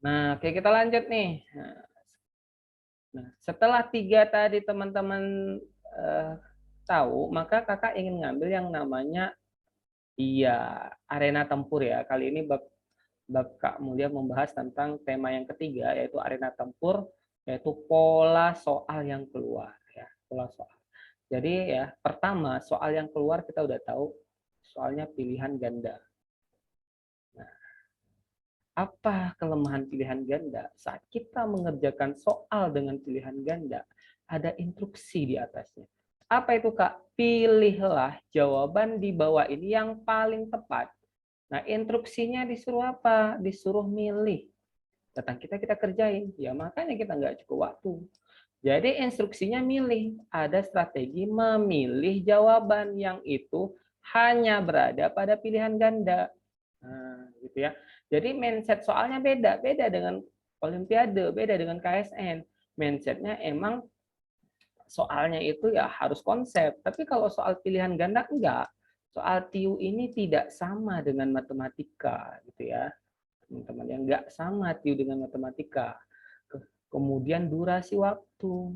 Nah, oke kita lanjut nih. Nah, setelah 3 tadi teman-teman tahu, maka kakak ingin ngambil yang namanya arena tempur ya. Kali ini bab Kak Mulia membahas tentang tema yang ketiga, yaitu arena tempur, yaitu pola soal yang keluar ya, pola soal. Jadi ya, pertama soal yang keluar kita udah tahu soalnya pilihan ganda. Nah, apa kelemahan pilihan ganda? Saat kita mengerjakan soal dengan pilihan ganda, ada instruksi di atasnya. Apa itu, Kak? Pilihlah jawaban di bawah ini yang paling tepat. Nah, instruksinya disuruh apa? Disuruh milih. Datang kita kerjain. Ya, makanya kita nggak cukup waktu. Jadi instruksinya milih. Ada strategi memilih jawaban yang itu hanya berada pada pilihan ganda. Nah, gitu ya. Jadi mindset soalnya beda. Beda dengan Olimpiade, beda dengan KSN. Mindsetnya emang soalnya itu ya harus konsep. Tapi kalau soal pilihan ganda enggak. Soal TIU ini tidak sama dengan matematika, gitu ya, teman-teman. Yang enggak sama TIU dengan matematika. Kemudian durasi waktu.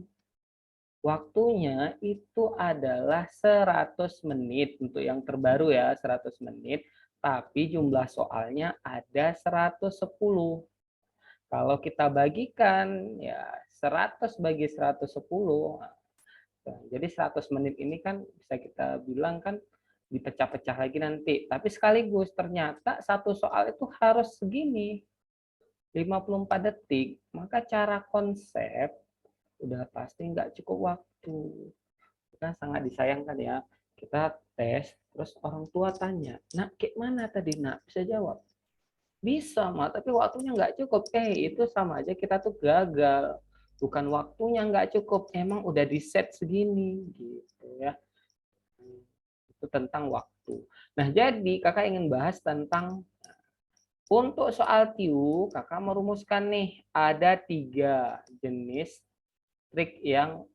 Waktunya itu adalah 100 menit untuk yang terbaru ya, 100 menit. Tapi jumlah soalnya ada 110. Kalau kita bagikan ya 100 bagi 110. Jadi 100 menit ini kan bisa kita bilang kan dipecah-pecah lagi nanti. Tapi sekaligus ternyata satu soal itu harus segini, 54 detik. Maka cara konsep udah pasti nggak cukup waktu. Kan sangat disayangkan ya. Kita tes, terus orang tua tanya, nak, kayak mana tadi, nak? Bisa jawab? Bisa, mak, tapi waktunya nggak cukup. Itu sama aja kita tuh gagal. Bukan waktunya nggak cukup, emang udah di set segini, gitu ya. Itu tentang waktu. Nah, jadi kakak ingin bahas tentang untuk soal TIU, kakak merumuskan nih ada 3 jenis trik yang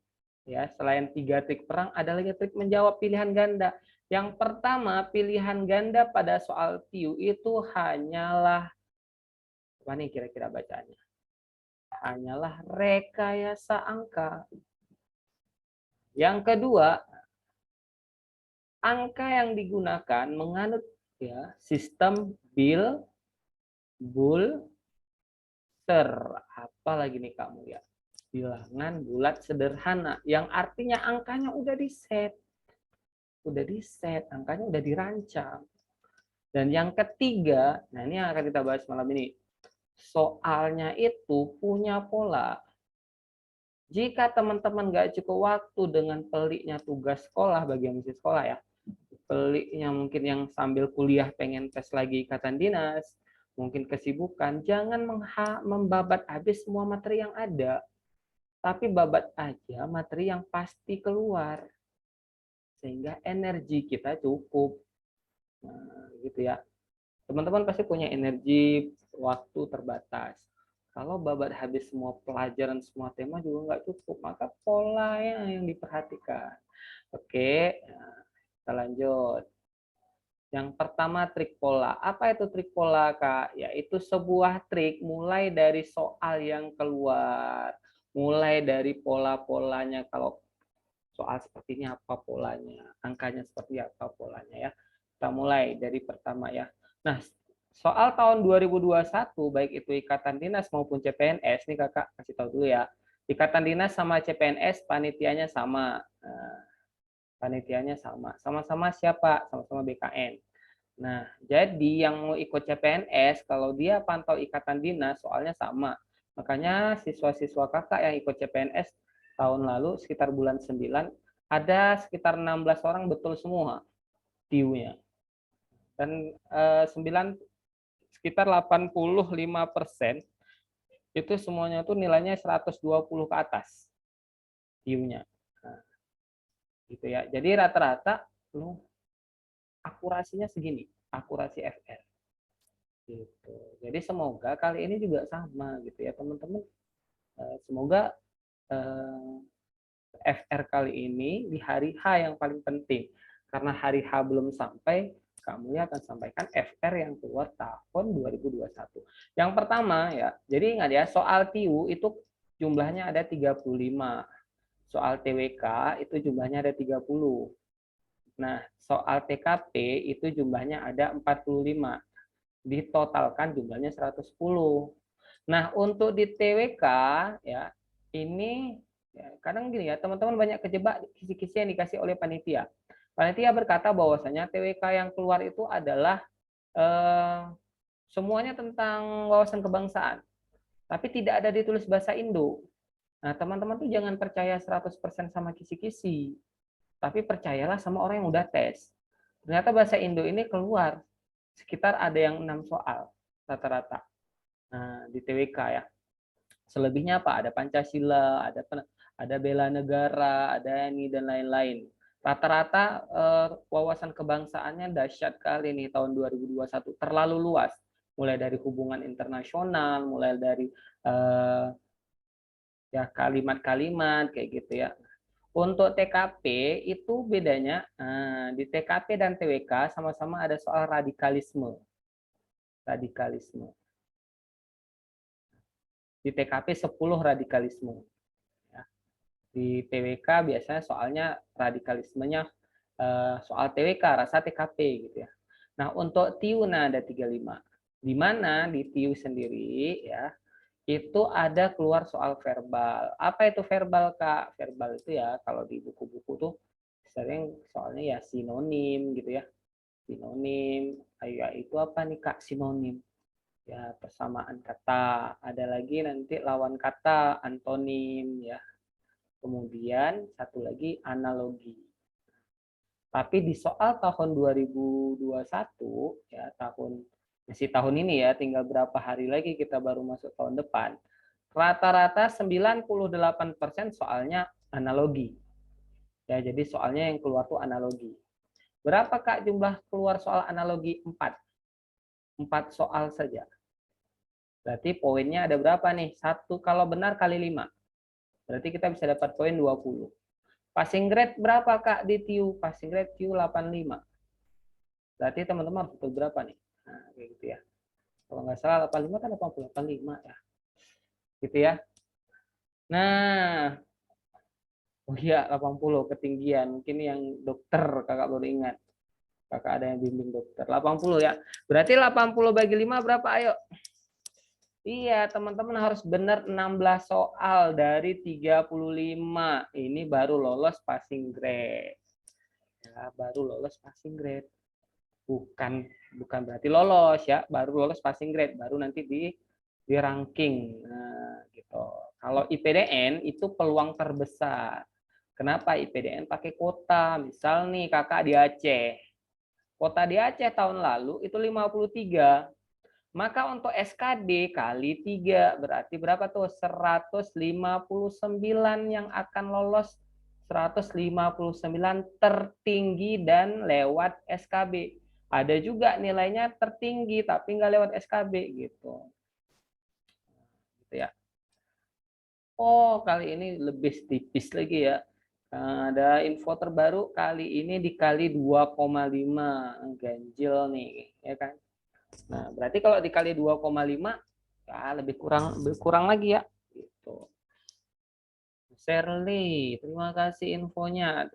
ya, selain 3 trik perang, ada lagi trik menjawab pilihan ganda. Yang pertama, pilihan ganda pada soal TIU itu hanyalah, apa nih kira-kira bacanya? Hanyalah rekayasa angka. Yang kedua, angka yang digunakan menganut ya sistem Bulter. Apa lagi nih kamu ya? Bilangan bulat sederhana, yang artinya angkanya udah di set, angkanya udah dirancang. Dan yang ketiga, nah ini yang akan kita bahas malam ini, soalnya itu punya pola. Jika teman-teman nggak cukup waktu dengan peliknya tugas sekolah, bagi yang masih sekolah ya, peliknya mungkin yang sambil kuliah pengen tes lagi ikatan dinas, mungkin kesibukan, jangan membabat habis semua materi yang ada, tapi babat aja materi yang pasti keluar, sehingga energi kita cukup. Nah, gitu ya. Teman-teman pasti punya energi, waktu terbatas. Kalau babat habis semua pelajaran, semua tema juga nggak cukup, maka pola yang diperhatikan. Oke, nah, kita lanjut. Yang pertama trik pola. Apa itu trik pola, Kak? Yaitu sebuah trik mulai dari soal yang keluar, mulai dari pola-polanya. Kalau soal seperti ini apa polanya, angkanya seperti apa polanya ya. Kita mulai dari pertama ya. Nah, soal tahun 2021 baik itu Ikatan Dinas maupun CPNS, ini Kakak kasih tahu dulu ya. Ikatan Dinas sama CPNS panitianya sama. Panitianya sama. Sama-sama siapa? Sama-sama BKN. Nah, jadi yang mau ikut CPNS, kalau dia pantau Ikatan Dinas, soalnya sama. Makanya siswa-siswa kakak yang ikut CPNS tahun lalu, sekitar bulan 9, ada sekitar 16 orang betul semua TIU-nya. Dan 9, sekitar 85% itu semuanya tuh nilainya 120 ke atas TIU-nya. Nah, gitu ya. Jadi rata-rata akurasinya segini, akurasi FR. Gitu. Jadi semoga kali ini juga sama gitu ya teman-teman. Semoga FR kali ini di hari H yang paling penting. Karena hari H belum sampai, Kak Mulia akan sampaikan FR yang keluar tahun 2021. Yang pertama ya, jadi ingat ya, soal TIU itu jumlahnya ada 35. Soal TWK itu jumlahnya ada 30. Nah, soal TKP itu jumlahnya ada 45. Ditotalkan jumlahnya 110. Nah, untuk di TWK ya, ini ya, kadang gini ya, teman-teman banyak kejebak kisi-kisi yang dikasih oleh panitia. Panitia berkata bahwasanya TWK yang keluar itu adalah semuanya tentang wawasan kebangsaan, tapi tidak ada ditulis bahasa Indo. Nah, teman-teman tuh jangan percaya 100% sama kisi-kisi, tapi percayalah sama orang yang udah tes. Ternyata bahasa Indo ini keluar sekitar ada yang 6 soal rata-rata. Nah, di TWK ya. Selebihnya apa? Ada Pancasila, ada bela negara, ada ini dan lain-lain. Rata-rata wawasan kebangsaannya dahsyat kali nih tahun 2021, terlalu luas. Mulai dari hubungan internasional, mulai dari ya kalimat-kalimat kayak gitu ya. Untuk TKP itu bedanya di TKP dan TWK sama-sama ada soal radikalisme. Radikalisme. Di TKP 10 radikalisme. Ya. Di TWK biasanya soalnya radikalismenya soal TWK, rasa TKP gitu ya. Nah, untuk TIU ada 35. Di mana di TIU sendiri ya, itu ada keluar soal verbal. Apa itu verbal, Kak? Verbal itu ya kalau di buku-buku tuh sering soalnya ya sinonim gitu ya. Sinonim, ya itu apa nih Kak sinonim? Ya persamaan kata. Ada lagi nanti lawan kata, antonim ya. Kemudian satu lagi analogi. Tapi di soal tahun 2021 ya masih tahun ini ya, tinggal berapa hari lagi kita baru masuk tahun depan. Rata-rata 98% soalnya analogi. Ya, jadi soalnya yang keluar tuh analogi. Berapa Kak jumlah keluar soal analogi? 4. 4 soal saja. Berarti poinnya ada berapa nih? 1 kalau benar kali 5. Berarti kita bisa dapat poin 20. Passing grade berapa Kak di TIU? Passing grade TIU 85. Berarti teman-teman harus berapa nih? Nah, kayak gitu ya. Kalau nggak salah 85 kan 80, 85 ya. Gitu ya. Nah, oh iya 80 ketinggian. Mungkin yang dokter Kakak baru ingat. Kakak ada yang bimbing dokter. 80 ya. Berarti 80 bagi 5 berapa? Ayo. Iya, teman-teman harus benar 16 soal dari 35. Ini baru lolos passing grade. Ya, baru lolos passing grade. Bukan berarti lolos ya, baru lolos passing grade, baru nanti di ranking. Nah, gitu. Kalau IPDN itu peluang terbesar. Kenapa IPDN pakai kuota? Misal nih Kakak di Aceh. Kuota di Aceh tahun lalu itu 53. Maka untuk SKD kali 3 berarti berapa tuh? 159 yang akan lolos, 159 tertinggi dan lewat SKB. Ada juga nilainya tertinggi tapi nggak lewat SKB gitu. Gitu ya. Oh, kali ini lebih tipis lagi ya. Ada info terbaru kali ini dikali 2,5 ganjil nih, ya kan? Nah, berarti kalau dikali 2,5 ya lebih kurang lagi ya. Gitu. Shirley, terima kasih infonya.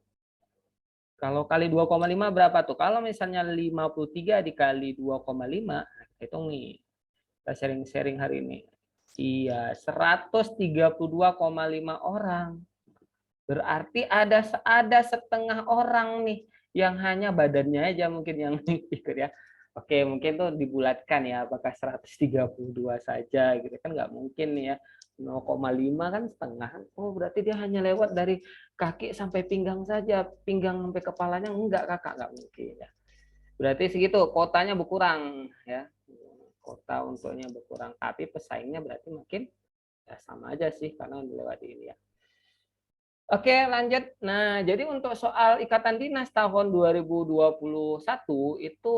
Kalau kali 2,5 berapa tuh? Kalau misalnya 53 dikali 2,5, hitung nih. Kita sharing-sharing hari ini. Iya, 132,5 orang. Berarti ada setengah orang nih yang hanya badannya aja mungkin yang ikut ya. Oke, mungkin tuh dibulatkan ya, apakah 132 saja gitu kan nggak mungkin ya. 0,5 kan setengah. Oh, berarti dia hanya lewat dari kaki sampai pinggang saja, pinggang sampai kepalanya enggak Kakak, nggak mungkin ya. Berarti segitu, kotanya berkurang ya. Kota untuknya berkurang, tapi pesaingnya berarti mungkin ya sama aja sih karena dilewati ini ya. Oke, lanjut. Nah, jadi untuk soal Ikatan Dinas tahun 2021 itu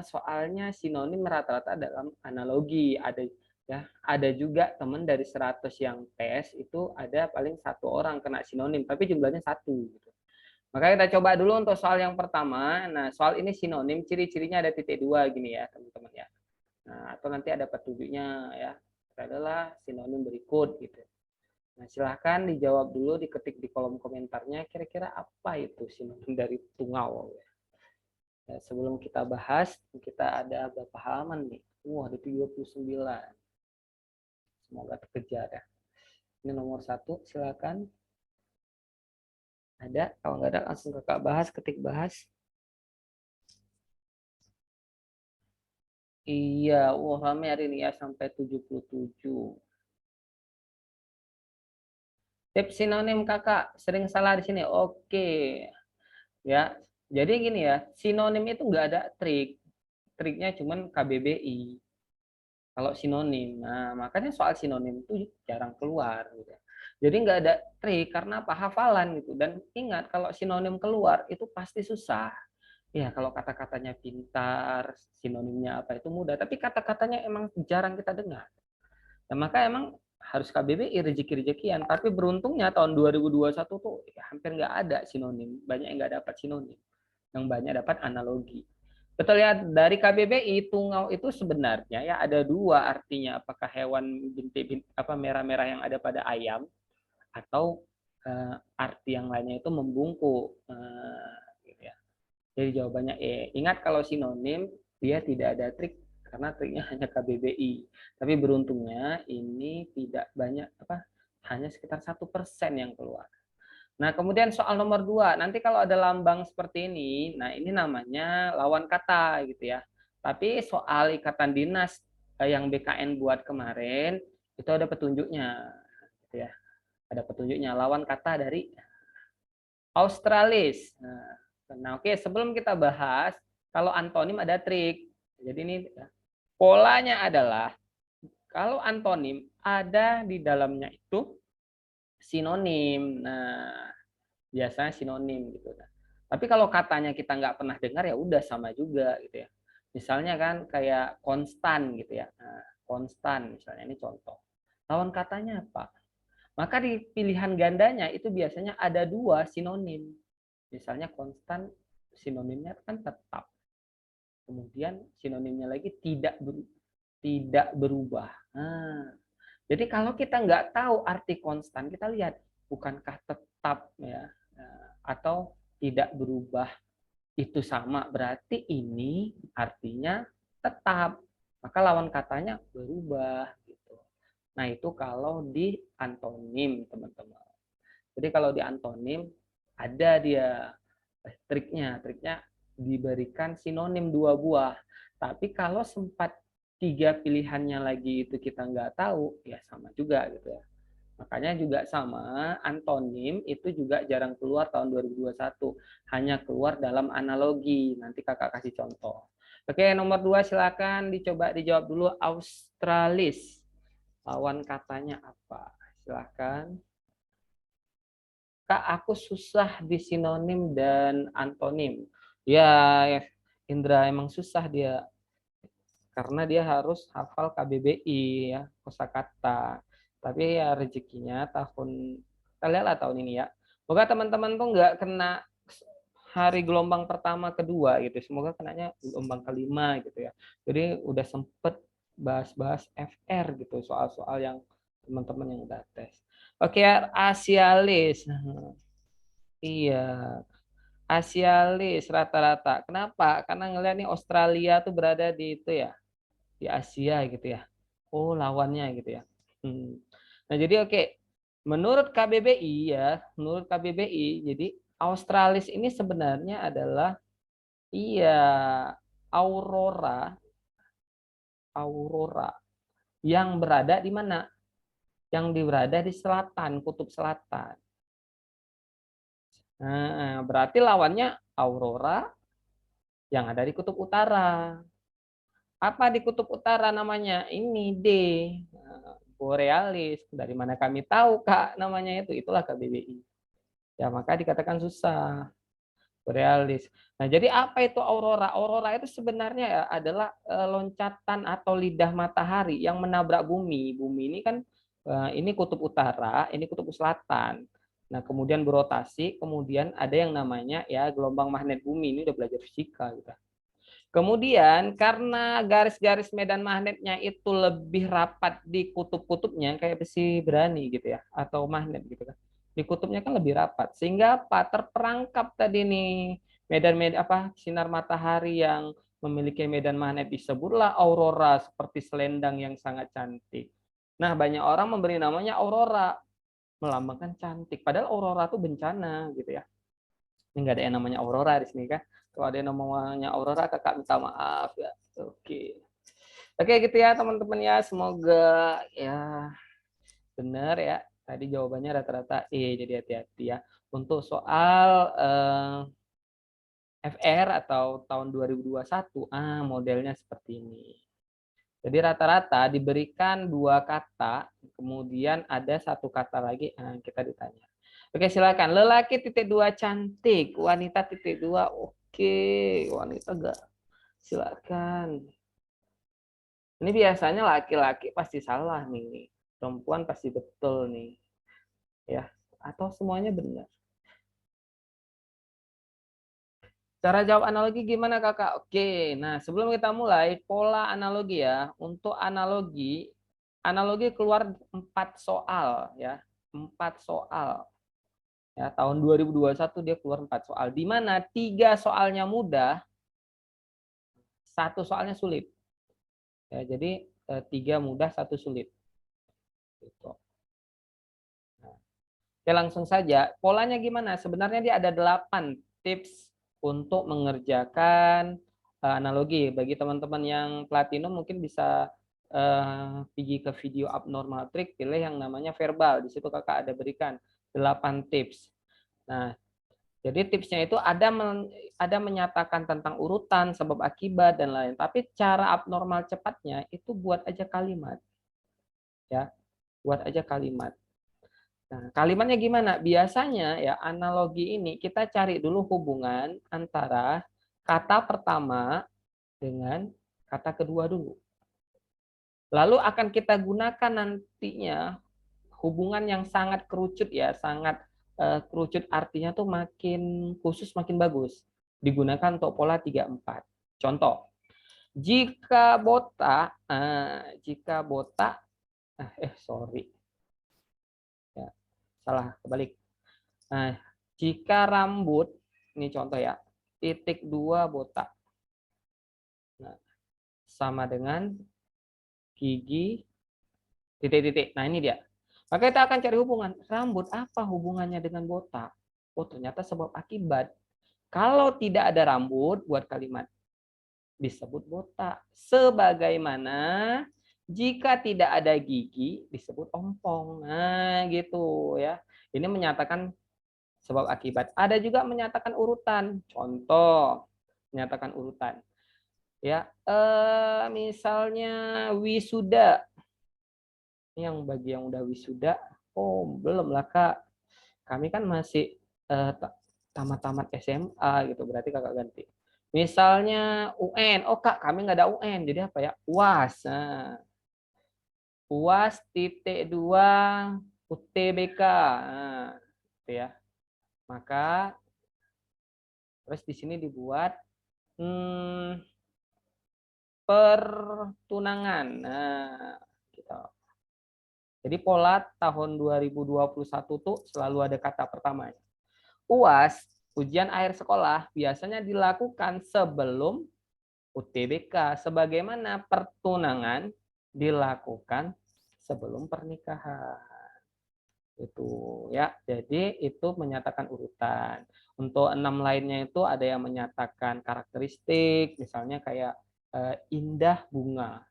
soalnya sinonim rata-rata dalam analogi. Ada juga teman dari 100 yang tes itu ada paling 1 orang kena sinonim, tapi jumlahnya 1 gitu. Maka kita coba dulu untuk soal yang pertama. Nah, soal ini sinonim, ciri-cirinya ada titik dua gini ya, teman-teman ya. Nah, atau nanti ada petunjuknya ya. Adalah sinonim berikut gitu. Nah, silahkan dijawab dulu, diketik di kolom komentarnya kira-kira apa itu sinonim dari tungau. Ya, sebelum kita bahas, kita ada berapa halaman nih? Wah, ada 39. Semoga terkejar ya. Ini nomor 1, silakan. Ada? Kalau nggak ada, langsung kakak bahas, ketik bahas. Iya, wah rame hari ini ya, sampai 77. Tips sinonim kakak, sering salah di sini. Oke. Ya, jadi gini ya, sinonim itu nggak ada trik. Triknya cuman KBBI. Kalau sinonim, nah makanya soal sinonim itu jarang keluar gitu. Jadi nggak ada trik karena apa, hafalan gitu. Dan ingat kalau sinonim keluar itu pasti susah. Ya kalau kata-katanya pintar, sinonimnya apa itu mudah. Tapi kata-katanya emang jarang kita dengar. Nah, maka emang harus KBBI rezeki-rezekian. Tapi beruntungnya tahun 2021 tuh ya, hampir nggak ada sinonim. Banyak yang nggak dapat sinonim. Yang banyak dapat analogi. Kita lihat dari KBBI, tungau itu sebenarnya ya ada dua artinya, apakah hewan bintik apa merah-merah yang ada pada ayam atau arti yang lainnya itu membungkuk. Gitu ya. Jadi jawabannya E. Ingat kalau sinonim dia tidak ada trik karena triknya hanya KBBI. Tapi beruntungnya ini tidak banyak apa, hanya sekitar 1% yang keluar. Nah, kemudian soal nomor 2, nanti kalau ada lambang seperti ini, nah ini namanya lawan kata gitu ya. Tapi soal ikatan dinas yang BKN buat kemarin, itu ada petunjuknya gitu ya. Ada petunjuknya lawan kata dari Australis. Nah, oke, sebelum kita bahas, kalau antonim ada trik. Jadi ini polanya adalah kalau antonim ada di dalamnya itu sinonim. Nah, biasanya sinonim gitu. Tapi kalau katanya kita nggak pernah dengar ya udah sama juga gitu ya. Misalnya kan kayak konstan gitu ya. Nah, konstan misalnya ini contoh. Lawan katanya apa? Maka di pilihan gandanya itu biasanya ada dua sinonim. Misalnya konstan sinonimnya kan tetap. Kemudian sinonimnya lagi tidak berubah. Nah, jadi kalau kita nggak tahu arti konstan, kita lihat bukankah tetap ya atau tidak berubah itu sama, berarti ini artinya tetap. Maka lawan katanya berubah gitu. Nah, itu kalau di antonim, teman-teman. Jadi kalau di antonim ada dia triknya. Triknya diberikan sinonim 2 buah. Tapi kalau sempat 3 pilihannya lagi itu kita nggak tahu, ya sama juga gitu ya. Makanya juga sama, antonim itu juga jarang keluar tahun 2021. Hanya keluar dalam analogi. Nanti kakak kasih contoh. Oke, nomor 2 silakan dicoba dijawab dulu. Australis. Lawan katanya apa? Silakan. Kak, aku susah di sinonim dan antonim. Ya, Indra emang susah dia karena dia harus hafal KBBI ya, kosakata. Tapi ya rezekinya tahun kita lihatlah tahun ini ya. Semoga teman-teman tuh nggak kena hari gelombang pertama kedua gitu. Semoga kenanya gelombang kelima gitu ya. Jadi udah sempet bahas-bahas FR gitu, soal-soal yang teman-teman yang udah tes. Oke, Asialis. Iya, Asialis rata-rata. Kenapa? Karena ngeliat nih Australia tuh berada di itu ya, di Asia gitu ya. Oh, lawannya gitu ya. Nah, jadi oke. Menurut KBBI ya, menurut KBBI, jadi Australis ini sebenarnya adalah iya aurora aurora yang berada di mana? Yang berada di selatan, kutub selatan. Nah, berarti lawannya aurora yang ada di kutub utara. Apa di kutub utara namanya? Ini D. Borealis. Dari mana kami tahu, Kak, namanya itu? Itulah KBBI. Ya, maka dikatakan susah. Borealis. Nah, jadi apa itu aurora? Aurora itu sebenarnya ya adalah loncatan atau lidah matahari yang menabrak bumi. Bumi ini kan ini kutub utara, ini kutub selatan. Nah, kemudian berotasi, kemudian ada yang namanya ya gelombang magnet bumi. Ini udah belajar fisika gitu. Kemudian karena garis-garis medan magnetnya itu lebih rapat di kutub-kutubnya kayak besi berani gitu ya, atau magnet gitu kan. Di kutubnya kan lebih rapat sehingga apa? Terperangkap tadi nih medan-medan apa sinar matahari yang memiliki medan magnet disebutlah aurora seperti selendang yang sangat cantik. Nah, banyak orang memberi namanya aurora, melambangkan cantik. Padahal aurora itu bencana gitu ya. Ini nggak ada yang namanya aurora di sini kan. Kalau ada yang namanya aurora, kakak minta maaf ya. Oke. Oke gitu ya teman-teman ya. Semoga ya benar ya. Tadi jawabannya rata-rata E, jadi hati-hati ya. Untuk soal FR atau tahun 2021, modelnya seperti ini. Jadi rata-rata diberikan 2 kata, kemudian ada 1 kata lagi, kita ditanya. Oke, silakan. Lelaki titik 2 cantik, wanita titik 2 oke, wanita enggak. Silakan. Ini biasanya laki-laki pasti salah nih, perempuan pasti betul nih. Ya, atau semuanya benar. Cara jawab analogi gimana kakak? Oke, nah sebelum kita mulai, pola analogi ya. Untuk analogi keluar 4 soal ya. 4 soal. Ya, tahun 2021 dia keluar 4 soal. Di mana 3 soalnya mudah, 1 soalnya sulit. Ya, jadi 3 mudah, 1 sulit. Gitu. Nah, oke, langsung saja. Polanya gimana? Sebenarnya dia ada 8 tips untuk mengerjakan analogi. Bagi teman-teman yang platinum mungkin bisa pergi ke video abnormal trick, pilih yang namanya verbal. Di situ kakak ada berikan 8 tips. Nah, jadi tipsnya itu ada menyatakan tentang urutan, sebab akibat dan lain. Tapi cara abnormal cepatnya itu buat aja kalimat. Ya, buat aja kalimat. Nah, kalimatnya gimana? Biasanya ya analogi ini kita cari dulu hubungan antara kata pertama dengan kata kedua dulu. Lalu akan kita gunakan nantinya hubungan yang sangat kerucut ya, sangat kerucut artinya tuh makin khusus, makin bagus. Digunakan untuk pola 3-4. Contoh, jika botak, sorry, ya, salah kebalik. Nah, jika rambut, ini contoh ya, titik 2 botak. Nah, sama dengan gigi titik-titik. Nah, ini dia. Maka kita akan cari hubungan. Rambut apa hubungannya dengan botak? Oh, ternyata sebab akibat. Kalau tidak ada rambut, buat kalimat disebut botak. Sebagaimana jika tidak ada gigi, disebut ompong. Nah, gitu ya. Ini menyatakan sebab akibat. Ada juga menyatakan urutan. Contoh, menyatakan urutan. Ya, misalnya wisuda. Ini yang bagi yang udah wisuda, oh belum lah kak. Kami kan masih tamat-tamat SMA gitu, berarti kakak ganti. Misalnya UN, oh kak kami nggak ada UN, jadi apa ya? UAS. Nah, UAS titik 2 UTBK. Nah, gitu ya. Maka terus di sini dibuat pertunangan. Nah, gitu. Jadi pola tahun 2021 tuh selalu ada kata pertamanya. UAS, ujian akhir sekolah, biasanya dilakukan sebelum UTBK, sebagaimana pertunangan dilakukan sebelum pernikahan. Itu ya. Jadi itu menyatakan urutan. Untuk 6 lainnya itu ada yang menyatakan karakteristik, misalnya kayak indah bunga.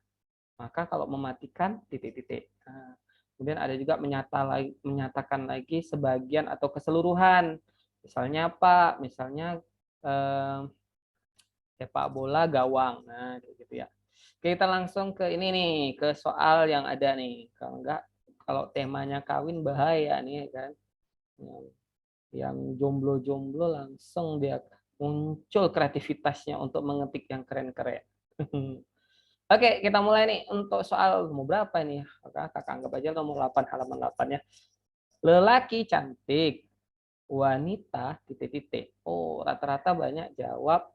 Maka kalau mematikan titik-titik. Nah, kemudian ada juga menyatakan lagi sebagian atau keseluruhan. Misalnya apa? Misalnya sepak bola gawang. Nah, kayak gitu ya. Oke, kita langsung ke ini nih, ke soal yang ada nih. Kalau enggak, kalau temanya kawin bahaya nih kan. Yang jomblo-jomblo langsung dia muncul kreativitasnya untuk mengetik yang keren-keren. Oke, kita mulai nih untuk soal nomor berapa nih? Kakak anggap aja nomor 8, halaman 8 ya. Lelaki cantik, wanita titik-titik. Oh, rata-rata banyak jawab.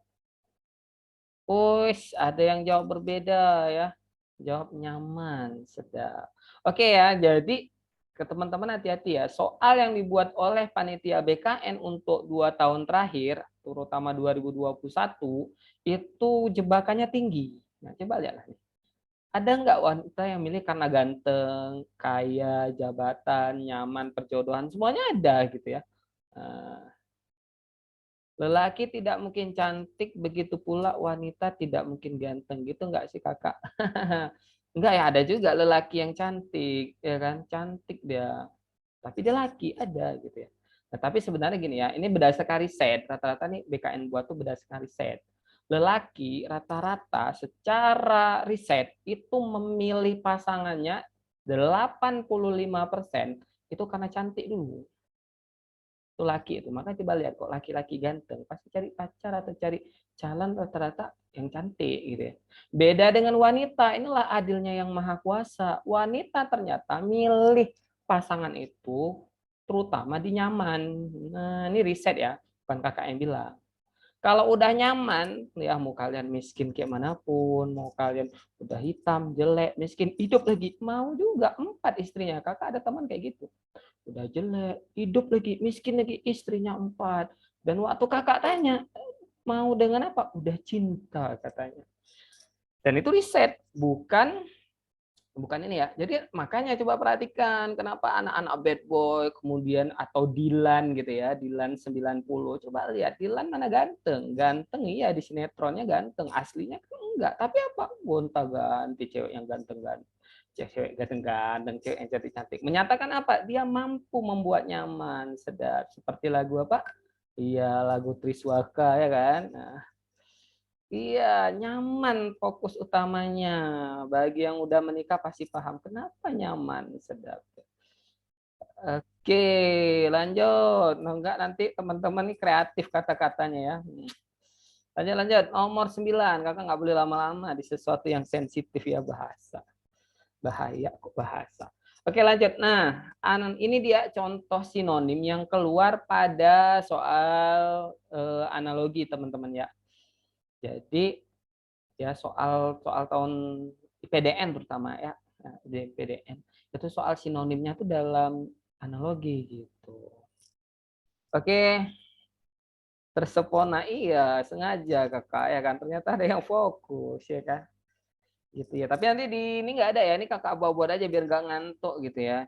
Ush, ada yang jawab berbeda ya. Jawab nyaman, sedap. Oke ya, jadi ke teman-teman hati-hati ya. Soal yang dibuat oleh panitia BKN untuk 2 tahun terakhir, terutama 2021, itu jebakannya tinggi. Nah, coba lihatlah nih. Ada nggak wanita yang milih karena ganteng, kaya, jabatan, nyaman, perjodohan, semuanya ada gitu ya. Nah, lelaki tidak mungkin cantik, begitu pula wanita tidak mungkin ganteng. Gitu nggak sih kakak? Enggak ya, ada juga lelaki yang cantik, ya kan? Cantik dia. Tapi dia laki, ada gitu ya. Nah, tapi sebenarnya gini ya, ini berdasarkan riset. Rata-rata nih BKN buat tuh berdasarkan riset. Lelaki rata-rata secara riset itu memilih pasangannya 85% itu karena cantik dulu. Itu laki itu. Maka coba lihat kok laki-laki ganteng pasti cari pacar atau cari calon rata-rata yang cantik gitu ya. Beda dengan wanita, inilah adilnya yang maha kuasa. Wanita ternyata milih pasangan itu terutama di nyaman. Nah, ini riset ya, bukan kakak yang bilang. Kalau udah nyaman, ya mau kalian miskin kayak manapun, mau kalian udah hitam, jelek, miskin, hidup lagi, mau juga 4 istrinya. Kakak ada teman kayak gitu. Udah jelek, hidup lagi, miskin lagi, istrinya 4. Dan waktu kakak tanya, mau dengan apa? Udah cinta katanya. Dan itu riset, bukan ini ya. Jadi makanya coba perhatikan kenapa anak-anak bad boy kemudian atau Dilan gitu ya, Dilan 90. Coba lihat Dilan mana ganteng. Ganteng iya di sinetronnya ganteng, aslinya kan enggak. Tapi apa? Gonta-ganti cewek yang ganteng-ganteng. Cewek ganteng-ganteng, cewek yang cantik-cantik. Menyatakan apa? Dia mampu membuat nyaman, sedap. Seperti lagu apa? Iya, lagu Triswaka ya kan. Nah, iya, nyaman fokus utamanya. Bagi yang udah menikah pasti paham kenapa nyaman, sedap. Oke, lanjut. Nah, enggak nanti teman-teman ini kreatif kata-katanya ya. Lanjut, lanjut. Nomor 9. Kakak nggak boleh lama-lama di sesuatu yang sensitif ya bahasa. Bahaya kok bahasa. Oke, lanjut. Nah, ini dia contoh sinonim yang keluar pada soal analogi teman-teman ya. Jadi ya soal soal tahun IPDN terutama ya, nah, di IPDN itu soal sinonimnya tuh dalam analogi gitu. Oke, tersepona iya sengaja kakak ya kan, ternyata ada yang fokus ya kan gitu ya. Tapi nanti di ini nggak ada ya, ini kakak bawa buat aja biar nggak ngantuk gitu ya,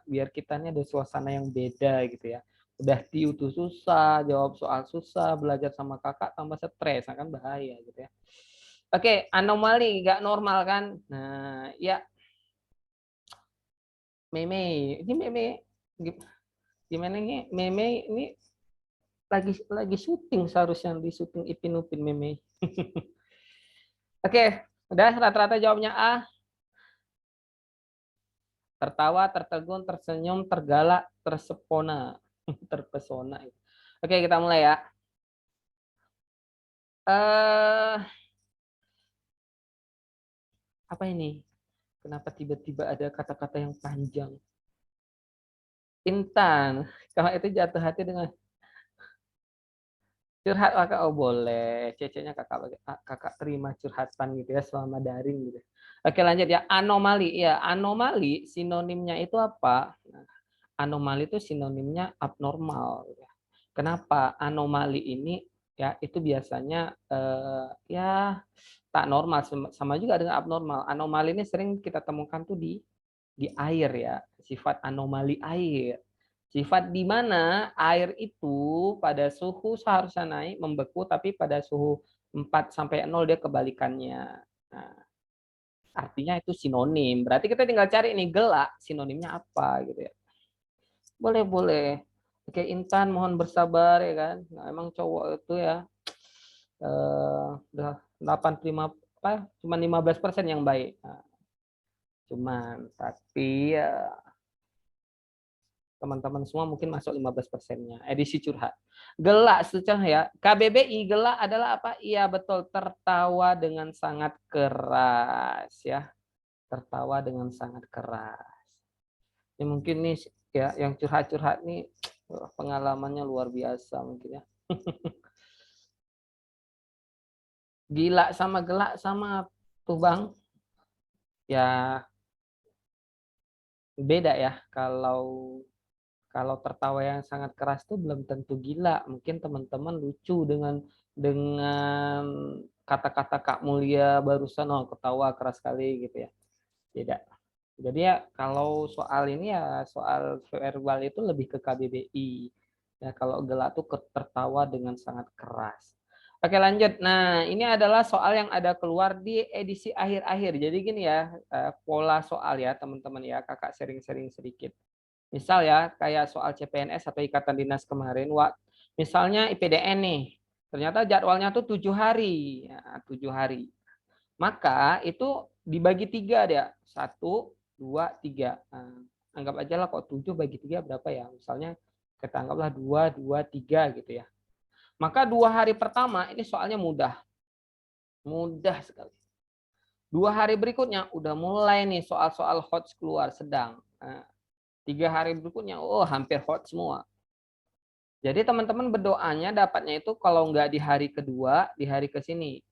biar kitanya ada suasana yang beda gitu ya. Udah diutus susah, jawab soal susah, belajar sama kakak tambah stres, akan bahaya gitu ya. Oke, anomali nggak normal kan? Nah, ya meme, ini meme gimana nih? Meme ini lagi syuting seharusnya di syuting Ipin Upin meme. Oke, udah rata-rata jawabnya A. Tertawa, tertegun, tersenyum, tergalak, tersepona, terpesona. Oke, kita mulai ya. Eh, apa ini? Kenapa tiba-tiba ada kata-kata yang panjang? Intan, kalau itu jatuh hati dengan curhat kakak, oh boleh. Cecenya kakak terima curhatan gitu ya selama daring gitu. Oke lanjut ya, anomali. Ya, anomali sinonimnya itu apa? Nah, anomali itu sinonimnya abnormal. Kenapa? Anomali ini ya itu biasanya ya tak normal, sama juga dengan abnormal. Anomali ini sering kita temukan tuh di air ya, sifat anomali air. Sifat di mana air itu pada suhu seharusnya naik membeku, tapi pada suhu 4 sampai 0 dia kebalikannya. Nah, artinya itu sinonim. Berarti kita tinggal cari nih gelak sinonimnya apa gitu ya. Boleh, boleh. Oke, Intan mohon bersabar ya kan. Nah, emang cowok itu ya udah 85 apa cuma 15% yang baik. Nah, cuman tapi ya teman-teman semua mungkin masuk 15%-nya. Edisi curhat. Gelak secara ya. KBBI gelak adalah apa? Iya betul, tertawa dengan sangat keras ya. Tertawa dengan sangat keras. Ya mungkin nih ya yang curhat-curhat nih Pengalamannya luar biasa mungkin ya. Gila sama gelak sama tuh Bang. Ya beda ya. Kalau tertawa yang sangat keras tuh belum tentu gila. Mungkin teman-teman lucu dengan kata-kata Kak Mulia barusan, oh ketawa keras sekali gitu ya. Beda. Jadi ya kalau soal ini ya soal verbal itu lebih ke KBBI. Ya kalau gelak tuh tertawa dengan sangat keras. Oke lanjut. Nah ini adalah soal yang ada keluar di edisi akhir-akhir. Jadi gini ya pola soal ya teman-teman ya, kakak sharing-sharing sedikit. Misal ya, kayak soal CPNS atau ikatan dinas kemarin, misalnya IPDN nih, ternyata jadwalnya tuh 7 hari, ya, 7 hari. Maka itu dibagi 3 dia, 1, 2, 3. Nah, anggap aja lah kok 7 bagi 3 berapa ya? Misalnya kita anggaplah 2, 2, 3 gitu ya. Maka 2 hari pertama ini soalnya mudah, mudah sekali. 2 hari berikutnya udah mulai nih soal-soal hot keluar sedang. Nah, 3 hari berikutnya, oh hampir hot semua. Jadi teman-teman berdoanya dapatnya itu kalau nggak di hari kedua, di hari ke sini.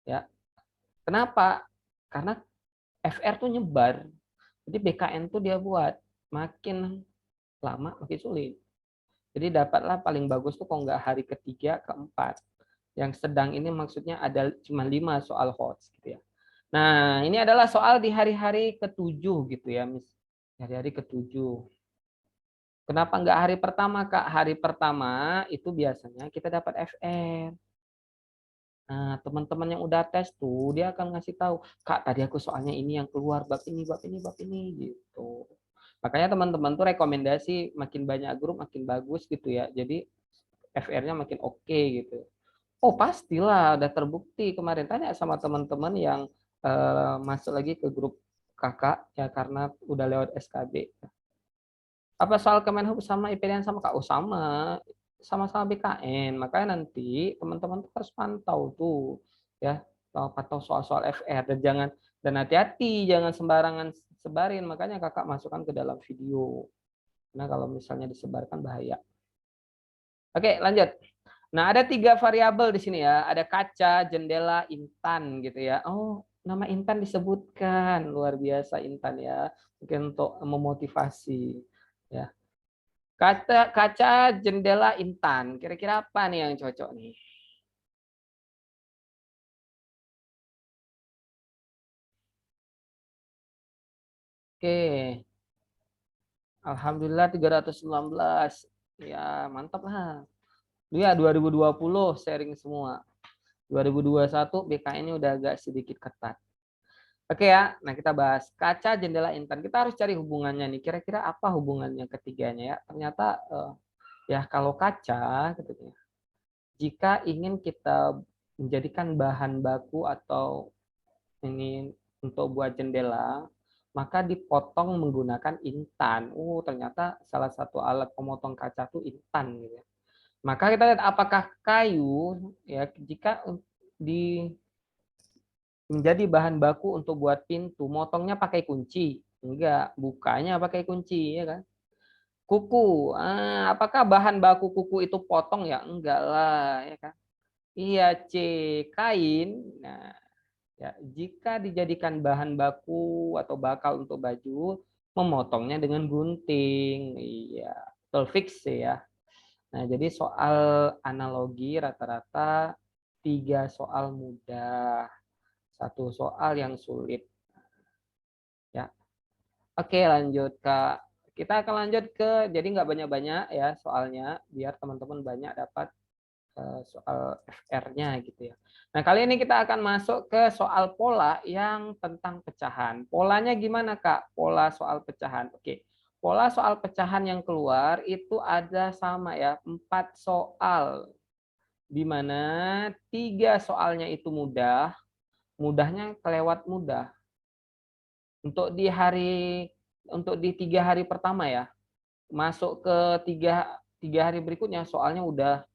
Ya. Kenapa? Karena FR tuh nyebar. Jadi BKN tuh dia buat makin lama makin sulit. Jadi dapatlah paling bagus tuh kalau nggak hari ketiga, keempat. Yang sedang ini maksudnya ada cuma 5 soal HOTS gitu ya. Nah, ini adalah soal di hari-hari ketujuh gitu ya, Miss. Hari-hari ketujuh. Kenapa nggak hari pertama, Kak? Hari pertama itu biasanya kita dapat FR. Nah, teman-teman yang udah tes tuh, dia akan ngasih tahu, Kak, tadi aku soalnya ini yang keluar, bab ini, bab ini, bab ini, gitu. Makanya teman-teman tuh rekomendasi makin banyak grup, makin bagus gitu ya. Jadi FR-nya makin oke gitu. Oh, pastilah, udah terbukti. Kemarin tanya sama teman-teman yang masuk lagi ke grup kakak, ya karena udah lewat SKB. Apa soal Kemenhub sama IPDN sama Kak? Oh, sama-sama BKN. Makanya nanti teman-teman tuh harus pantau tuh ya, pantau soal-soal FR dan hati-hati jangan sembarangan sebarin. Makanya Kakak masukkan ke dalam video. Nah, kalau misalnya disebarkan bahaya. Oke, lanjut. Nah, ada 3 variabel di sini ya. Ada kaca, jendela, intan gitu ya. Oh, nama intan disebutkan. Luar biasa intan ya. Mungkin untuk memotivasi ya. Kaca, jendela, intan. Kira-kira apa nih yang cocok nih? Oke. Alhamdulillah 319. Ya, mantap lah. Ya, 2020 sharing semua. 2021 BKN ini udah agak sedikit ketat. Oke ya, nah kita bahas kaca, jendela, intan. Kita harus cari hubungannya nih. Kira-kira apa hubungannya ketiganya ya? Ternyata ya kalau kaca, gitu ya, jika ingin kita menjadikan bahan baku atau ini untuk buat jendela, maka dipotong menggunakan intan. Ternyata salah satu alat pemotong kaca itu intan gitu ya. Maka kita lihat apakah kayu ya jika di menjadi bahan baku untuk buat pintu, motongnya pakai kunci? Enggak, bukanya pakai kunci ya kan. Kuku, apakah bahan baku kuku itu potong ya? Enggak lah ya kan. Iya, C, kain. Nah, ya, jika dijadikan bahan baku atau bakal untuk baju, memotongnya dengan gunting. Iya, betul fix ya. Nah, jadi soal analogi rata-rata 3 soal mudah, 1 soal yang sulit. Ya, oke lanjut Kak. Kita akan lanjut ke, jadi nggak banyak-banyak ya soalnya, biar teman-teman banyak dapat soal FR-nya gitu ya. Nah, kali ini kita akan masuk ke soal pola yang tentang pecahan. Polanya gimana, Kak? Pola soal pecahan. Oke. Pola soal pecahan yang keluar itu ada sama ya, 4 soal. Di mana 3 soalnya itu mudah, mudahnya kelewat mudah. Untuk di 3 hari pertama ya, masuk ke tiga hari berikutnya soalnya udah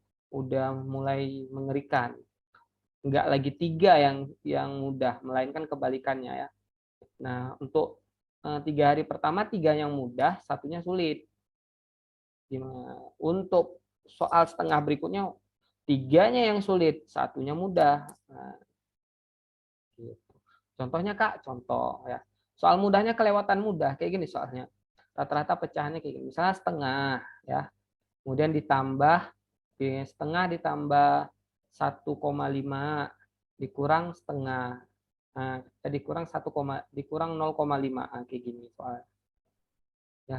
mulai mengerikan. Nggak lagi 3 yang mudah, melainkan kebalikannya ya. Nah, untuk 3 hari pertama 3 yang mudah, 1-nya sulit. Untuk soal setengah berikutnya, 3-nya yang sulit, 1-nya mudah. Nah, gitu. Contohnya Kak, contoh ya. Soal mudahnya kelewatan mudah, kayak gini soalnya. Rata-rata pecahannya kayak gini. Misalnya setengah, ya. Kemudian ditambah, setengah ditambah 1,5 dikurang setengah. Nah, dikurang 0,5, kayak gini soal.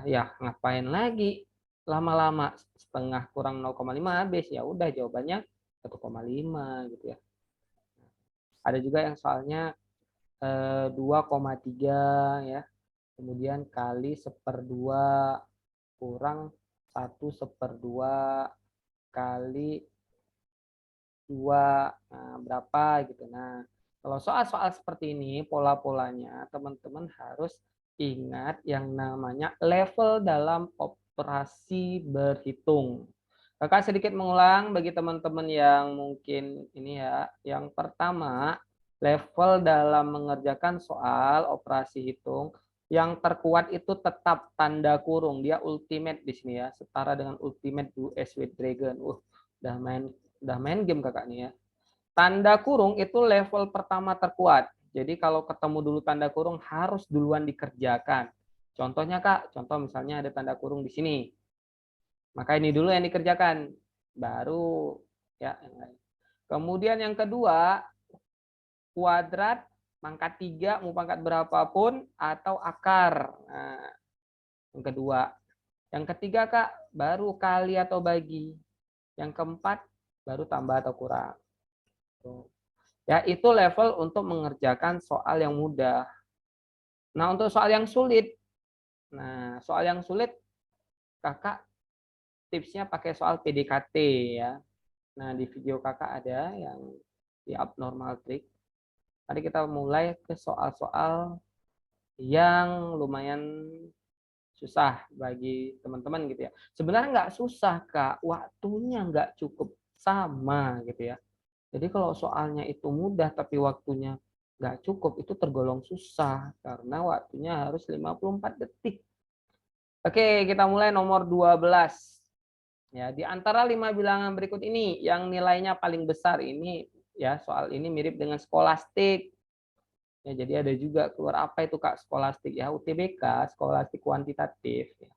Ya ngapain lagi lama-lama, setengah kurang 0,5 habis, ya udah jawabannya 1,5 gitu ya. Ada juga yang soalnya 2,3 ya, kemudian kali 1/2 kurang 1/2 kali 2, nah, berapa gitu. Nah, kalau soal-soal seperti ini, pola-polanya teman-teman harus ingat yang namanya level dalam operasi berhitung. Kakak sedikit mengulang bagi teman-teman yang mungkin ini ya. Yang pertama, level dalam mengerjakan soal operasi hitung yang terkuat itu tetap tanda kurung. Dia ultimate di sini ya, setara dengan ultimate USW Dragon. Udah main game kakak nih ya. Tanda kurung itu level pertama terkuat. Jadi kalau ketemu dulu tanda kurung harus duluan dikerjakan. Contohnya Kak, contoh misalnya ada tanda kurung di sini. Maka ini dulu yang dikerjakan. Baru ya yang lain. Kemudian yang kedua, kuadrat, pangkat 3, mau pangkat berapapun, atau akar. Nah, yang kedua. Yang ketiga Kak, baru kali atau bagi. Yang keempat, baru tambah atau kurang. Ya, itu level untuk mengerjakan soal yang mudah. Nah, untuk soal yang sulit. Nah, soal yang sulit Kakak tipsnya pakai soal PDKT ya. Nah, di video Kakak ada yang di abnormal trick. Mari kita mulai ke soal-soal yang lumayan susah bagi teman-teman gitu ya. Sebenarnya nggak susah, Kak. Waktunya nggak cukup sama gitu ya. Jadi kalau soalnya itu mudah tapi waktunya nggak cukup, itu tergolong susah karena waktunya harus 54 detik. Oke, kita mulai nomor 12. Ya, di antara 5 bilangan berikut ini yang nilainya paling besar ini ya, soal ini mirip dengan skolastik. Ya, jadi ada juga keluar apa itu Kak skolastik ya, UTBK, skolastik kuantitatif ya.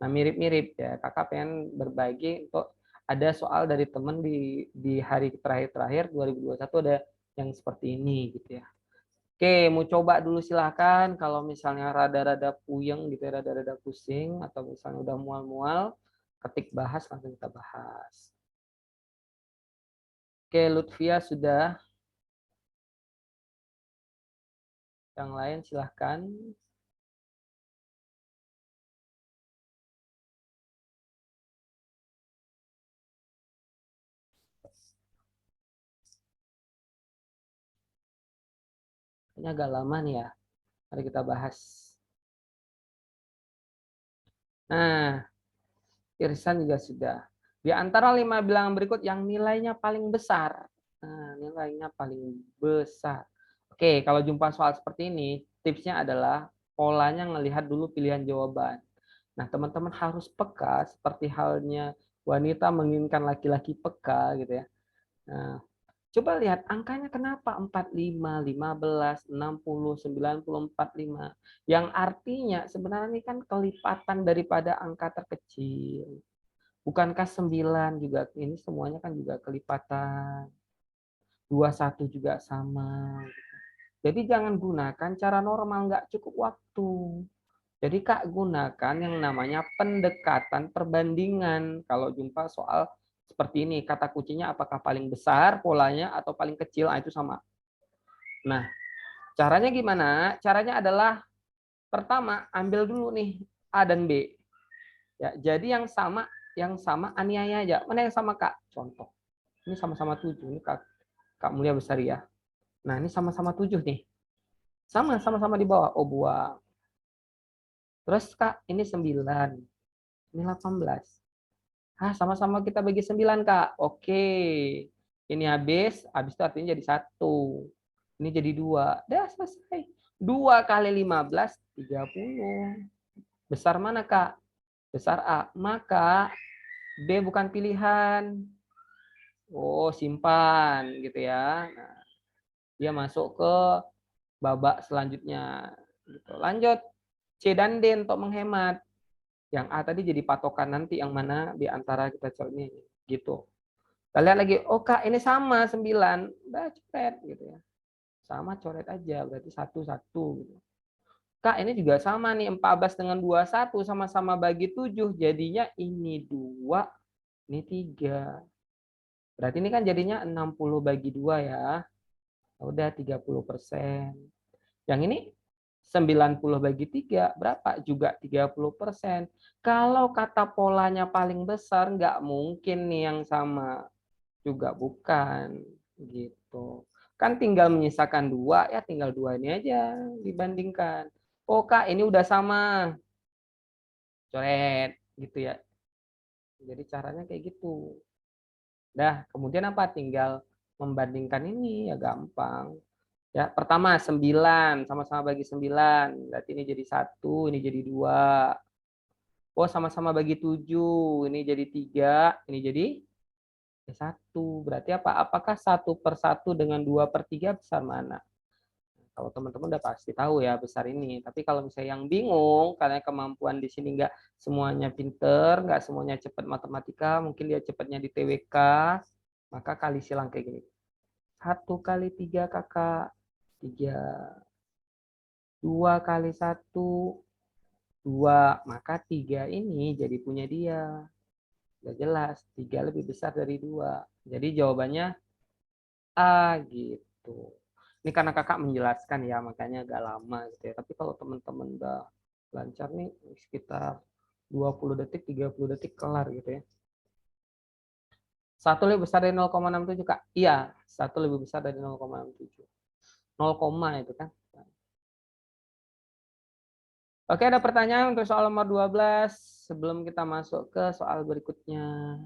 Nah, mirip-mirip ya. Kakak pengen berbagi untuk ada soal dari teman di hari terakhir 2021 ada yang seperti ini gitu ya. Oke, mau coba dulu silahkan. Kalau misalnya rada-rada puyeng gitu ya, rada-rada pusing atau misalnya udah mual-mual, ketik bahas langsung kita bahas. Oke, Lutfia sudah. Yang lain silahkan. Ini agak lama nih ya. Mari kita bahas. Nah, Irsan juga sudah. Di antara 5 bilangan berikut yang nilainya paling besar. Nah, nilainya paling besar. Oke, kalau jumpa soal seperti ini, tipsnya adalah polanya ngelihat dulu pilihan jawaban. Nah, teman-teman harus peka seperti halnya wanita menginginkan laki-laki peka gitu ya. Nah, coba lihat angkanya kenapa 45, 15, 60, 90, 45. Yang artinya sebenarnya ini kan kelipatan daripada angka terkecil. Bukankah 9 juga ini semuanya kan juga kelipatan. 21 juga sama. Jadi jangan gunakan cara normal, nggak cukup waktu. Jadi Kak gunakan yang namanya pendekatan perbandingan. Kalau jumpa soal seperti ini, kata kuncinya apakah paling besar polanya atau paling kecil, itu sama. Nah, caranya gimana? Caranya adalah pertama ambil dulu nih A dan B. Ya, jadi yang sama aniaya aja. Mana yang sama Kak? Contoh. Ini sama-sama 7. Ini Kak Mulia besar ya. Nah, ini sama-sama 7 nih. Sama-sama di bawah. Oh, buang. Terus Kak, ini 9. Ini 18. Sama-sama kita bagi 9, Kak. Oke. Ini habis itu artinya jadi 1. Ini jadi 2. Dah selesai. 2 kali 15, 30. Besar mana, Kak? besar A, maka B bukan pilihan. Oh, simpan gitu ya. Nah, dia masuk ke babak selanjutnya. Gitu. Lanjut, C dan D untuk menghemat. Yang A tadi jadi patokan nanti yang mana di antara kita ini. Gitu. Kita lihat lagi, oh Kak ini sama 9. Udah coret gitu ya. Sama coret aja, berarti 1-1 gitu. Kak ini juga sama nih, 14 dengan 21 sama-sama bagi 7. Jadinya ini 2, ini 3. Berarti ini kan jadinya 60 bagi 2 ya. Udah 30%. Yang ini 90 bagi 3 berapa? Juga 30%. Kalau kata polanya paling besar, nggak mungkin nih yang sama. Juga bukan. Gitu. Kan tinggal menyisakan 2, ya tinggal 2 ini aja dibandingkan. Oh Kak, ini udah sama. Coret. Gitu ya. Jadi caranya kayak gitu. Dah, kemudian apa? Tinggal membandingkan ini, ya gampang. Ya, pertama 9, sama-sama bagi 9. Berarti ini jadi 1, ini jadi 2. Oh, sama-sama bagi 7, ini jadi 3, ini jadi 1. Berarti apa? Apakah 1/1 dengan 2/3 besar mana? Kalau teman-teman udah pasti tahu ya besar ini. Tapi kalau misalnya yang bingung, karena kemampuan di sini nggak semuanya pinter, nggak semuanya cepat matematika, mungkin dia cepatnya di TWK, maka kali silang kayak gini. 1 kali 3 kakak, 3. 2 kali 1, 2. Maka 3 ini jadi punya dia. Udah jelas, 3 lebih besar dari 2. Jadi jawabannya A gitu. Ini karena kakak menjelaskan ya, makanya agak lama gitu ya. Tapi kalau teman-teman udah lancar nih, sekitar 20 detik, 30 detik kelar gitu ya. 1 lebih besar dari 0,67 Kak? Iya, 1 lebih besar dari 0,67. 0, itu kan. Oke, ada pertanyaan untuk soal nomor 12 sebelum kita masuk ke soal berikutnya.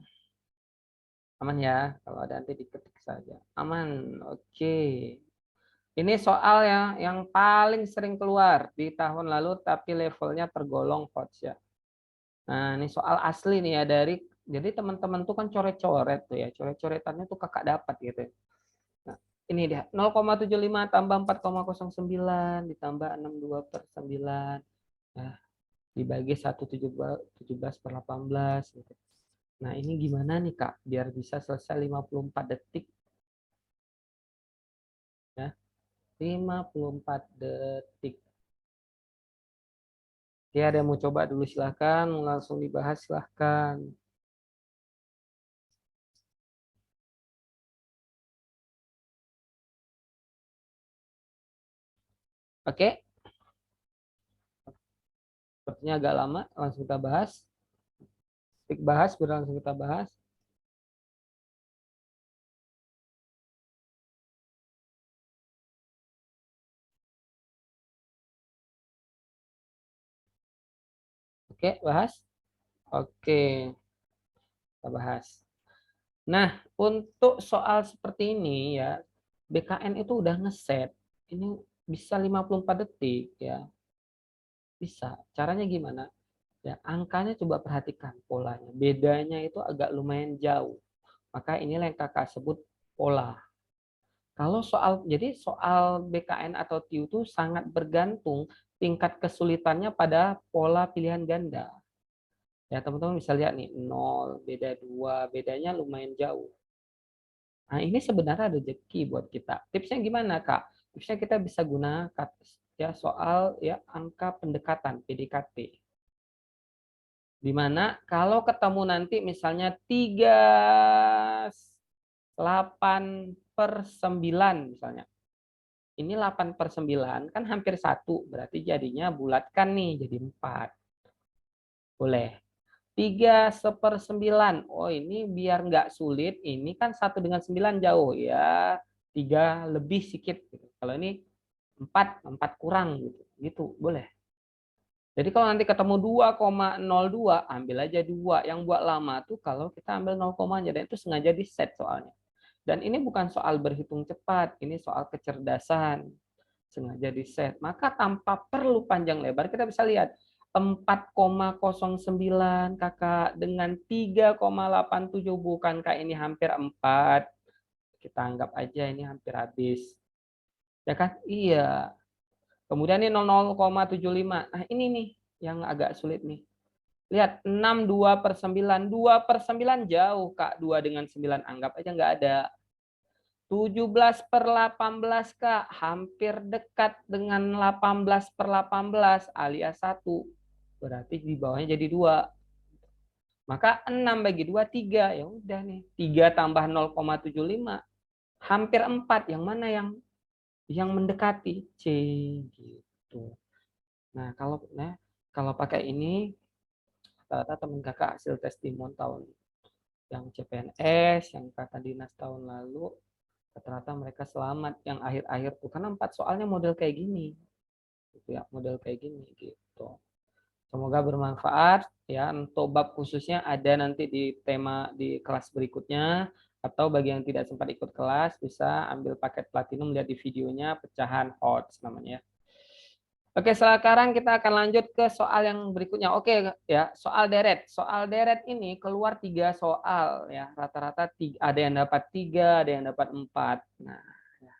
Aman ya, kalau ada nanti diketik saja. Aman, oke. Ini soal yang paling sering keluar di tahun lalu tapi levelnya tergolong hots ya. Nah, ini soal asli nih ya dari, jadi teman-teman tuh kan coret-coret tuh ya, coret-coretannya tuh kakak dapat gitu ya. Nah, ini dia, 0,75 tambah 4,09 ditambah 62/9. Nah, dibagi 1,17/18 gitu. Nah, ini gimana nih Kak biar bisa selesai 54 detik ya. 54 detik. Oke, ada yang mau coba dulu silahkan, mau langsung dibahas silahkan. Oke, sepertinya agak lama, langsung kita bahas. Klik bahas, langsung kita bahas. Oke, bahas. Oke, kita bahas. Nah, untuk soal seperti ini ya, BKN itu udah ngeset. Ini bisa 54 detik ya. Bisa. Caranya gimana? Ya, angkanya coba perhatikan polanya. Bedanya itu agak lumayan jauh. Maka inilah yang kakak sebut pola. Kalau soal, jadi soal BKN atau TIU itu sangat bergantung tingkat kesulitannya pada pola pilihan ganda. Ya, teman-teman bisa lihat nih, 0, beda 2, bedanya lumayan jauh. Nah, ini sebenarnya rezeki buat kita. Tipsnya gimana, Kak? Tipsnya kita bisa gunakan ya soal ya angka pendekatan PDKT. Di mana kalau ketemu nanti misalnya 38/9 misalnya. Ini 8/9 kan hampir 1, berarti jadinya bulatkan nih jadi 4. Boleh. 3/9. Oh, ini biar nggak sulit, ini kan 1 dengan 9 jauh ya. 3 lebih sedikit gitu. Kalau ini 4 kurang gitu. Gitu, boleh. Jadi kalau nanti ketemu 2,02, ambil aja 2. Yang buat lama tuh kalau kita ambil 0, aja, dan itu sengaja di set soalnya. Dan ini bukan soal berhitung cepat, ini soal kecerdasan. Sengaja di set. Maka tanpa perlu panjang lebar kita bisa lihat 4,09 kakak dengan 3,87, bukankah ini hampir 4? Kita anggap aja ini hampir habis. Ya kan? Iya. Kemudian ini 0,75. Nah ini nih yang agak sulit nih. Lihat, 6, 2 per 9. 2 per 9 jauh, Kak. 2 dengan 9 anggap aja nggak ada. 17 per 18, Kak. Hampir dekat dengan 18 per 18 alias 1. Berarti di bawahnya jadi 2. Maka 6 bagi 2, 3. Ya udah nih. 3 tambah 0,75. Hampir 4. Yang mana yang mendekati? C gitu. Nah, kalau pakai ini, rata-rata teman kakak hasil testimoni tahun yang CPNS, yang kata dinas tahun lalu, rata-rata mereka selamat yang akhir-akhir tuh, karena 4 soalnya model kayak gini gitu ya, model kayak gini gitu. Semoga bermanfaat ya. Untuk bab khususnya ada nanti di tema di kelas berikutnya, atau bagi yang tidak sempat ikut kelas bisa ambil paket platinum, lihat di videonya pecahan HOTS namanya. Oke, sekarang kita akan lanjut ke soal yang berikutnya. Oke ya, soal deret. Soal deret ini keluar 3 soal ya, rata-rata ada yang dapat 3, ada yang dapat 4. Nah, ya.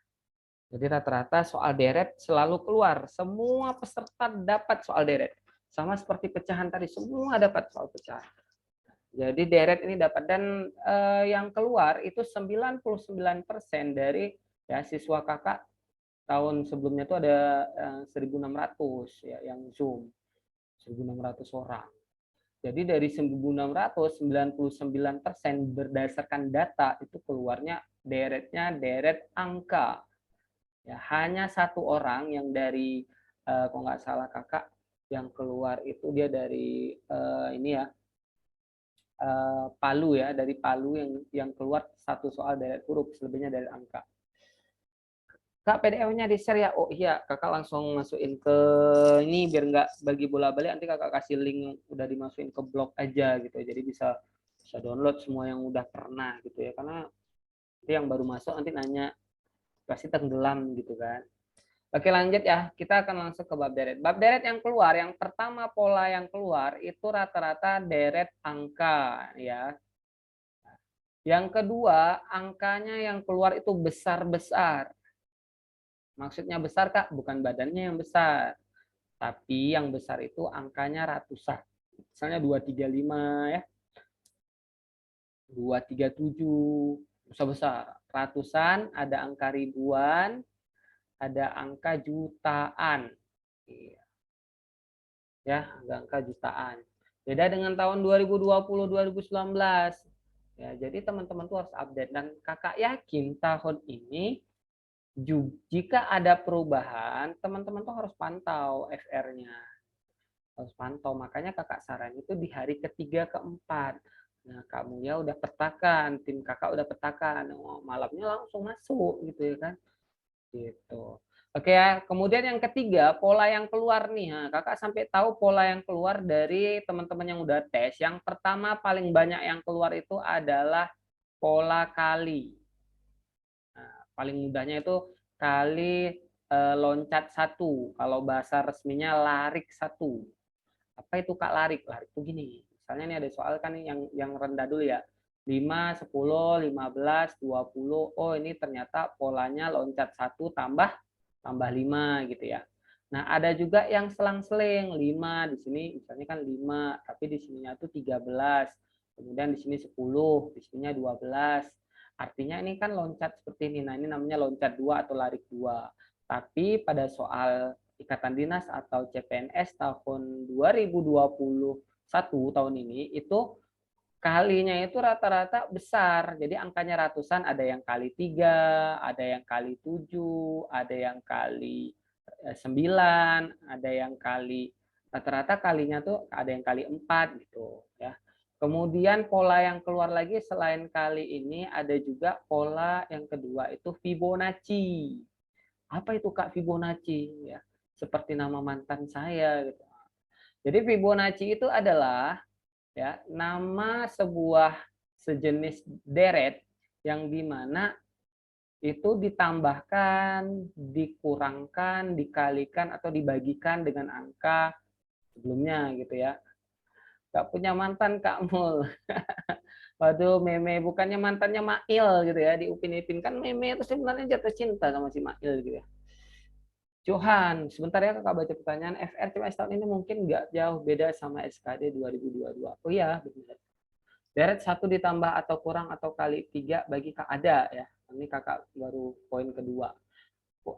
Jadi rata-rata soal deret selalu keluar. Semua peserta dapat soal deret. Sama seperti pecahan tadi, semua dapat soal pecahan. Jadi deret ini dapat, dan yang keluar itu 99% dari ya siswa kakak tahun sebelumnya itu ada 1.600 ya yang Zoom, 1.600 orang. Jadi dari 1.600, 99% berdasarkan data itu keluarnya deretnya deret angka. Ya, hanya 1 orang yang dari kalau nggak salah kakak yang keluar itu dia dari ini ya, Palu ya, dari Palu yang keluar 1 soal deret huruf, selebihnya dari angka. Kak, PDF-nya di-share ya. Oh iya, kakak langsung masukin ke ini biar nggak bagi bola-balik, nanti kakak kasih link udah dimasukin ke blog aja gitu. Jadi bisa download semua yang udah pernah gitu ya. Karena nanti yang baru masuk nanti nanya pasti tenggelam gitu kan. Oke, lanjut ya. Kita akan langsung ke bab deret. Bab deret yang keluar, yang pertama pola yang keluar itu rata-rata deret angka ya. Yang kedua, angkanya yang keluar itu besar-besar. Maksudnya besar, Kak, bukan badannya yang besar, tapi yang besar itu angkanya ratusan. Misalnya 235 ya, 237, besar-besar. Ratusan, ada angka ribuan, ada angka jutaan. Ya, ada angka jutaan. Beda dengan tahun 2020, 2019. Ya, jadi teman-teman tuh harus update, dan kakak yakin tahun ini jika ada perubahan, teman-teman tuh harus pantau FR-nya. Harus pantau. Makanya kakak saran itu di hari ketiga, keempat. Nah, kamu ya udah petakan, tim kakak udah petakan. Oh, malamnya langsung masuk gitu ya kan. Gitu. Oke ya, kemudian yang ketiga, pola yang keluar nih. Nah, kakak sampai tahu pola yang keluar dari teman-teman yang udah tes. Yang pertama paling banyak yang keluar itu adalah pola kali. Nah, paling mudahnya itu kali loncat 1. Kalau bahasa resminya larik 1. Apa itu Kak larik? Larik itu gini. Misalnya ini ada soal kan yang rendah dulu ya. 5, 10, 15, 20. Oh, ini ternyata polanya loncat 1 tambah 5 gitu ya. Nah, ada juga yang selang-seling 5 di sini misalnya kan 5, tapi di sininya itu 13. Kemudian di sini 10, di sininya 12. Artinya ini kan loncat seperti ini. Nah, ini namanya loncat 2 atau larik 2. Tapi pada soal Ikatan Dinas atau CPNS tahun 2021 tahun ini itu kalinya itu rata-rata besar. Jadi angkanya ratusan, ada yang kali 3, ada yang kali 7, ada yang kali 9, ada yang kali, rata-rata kalinya tuh ada yang kali 4 gitu ya. Kemudian pola yang keluar lagi selain kali ini ada juga pola yang kedua itu Fibonacci. Apa itu Kak Fibonacci ya? Seperti nama mantan saya gitu. Jadi Fibonacci itu adalah ya nama sebuah sejenis deret yang dimana itu ditambahkan, dikurangkan, dikalikan atau dibagikan dengan angka sebelumnya gitu ya. Gak punya mantan Kak Mul. Waduh, Meme bukannya mantannya Mail gitu ya, di Upin Ipin kan Meme itu sebenarnya jatuh cinta sama si Mail gitu ya. Johan, sebentar ya Kakak baca pertanyaan. FR CPNS tahun ini mungkin nggak jauh beda sama SKD 2022. Oh iya, benar. Deret 1 ditambah atau kurang atau kali 3 bagi Kak ada ya. Ini Kakak baru poin kedua.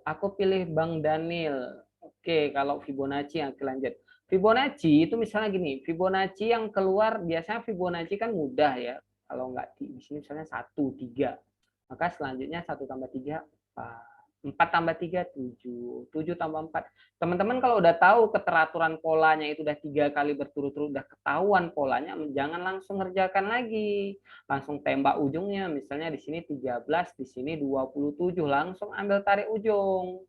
Aku pilih Bang Daniel. Oke, kalau Fibonacci yang lanjut. Fibonacci itu misalnya gini, Fibonacci yang keluar biasanya Fibonacci kan mudah ya. Kalau nggak di sini misalnya 1, 3. Maka selanjutnya 1 tambah 3, 4 tambah 3, 7. 7 tambah 4. Teman-teman kalau udah tahu keteraturan polanya itu udah 3 kali berturut-turut, udah ketahuan polanya, jangan langsung ngerjakan lagi. Langsung tembak ujungnya, misalnya di sini 13, di sini 27, langsung ambil tarik ujung.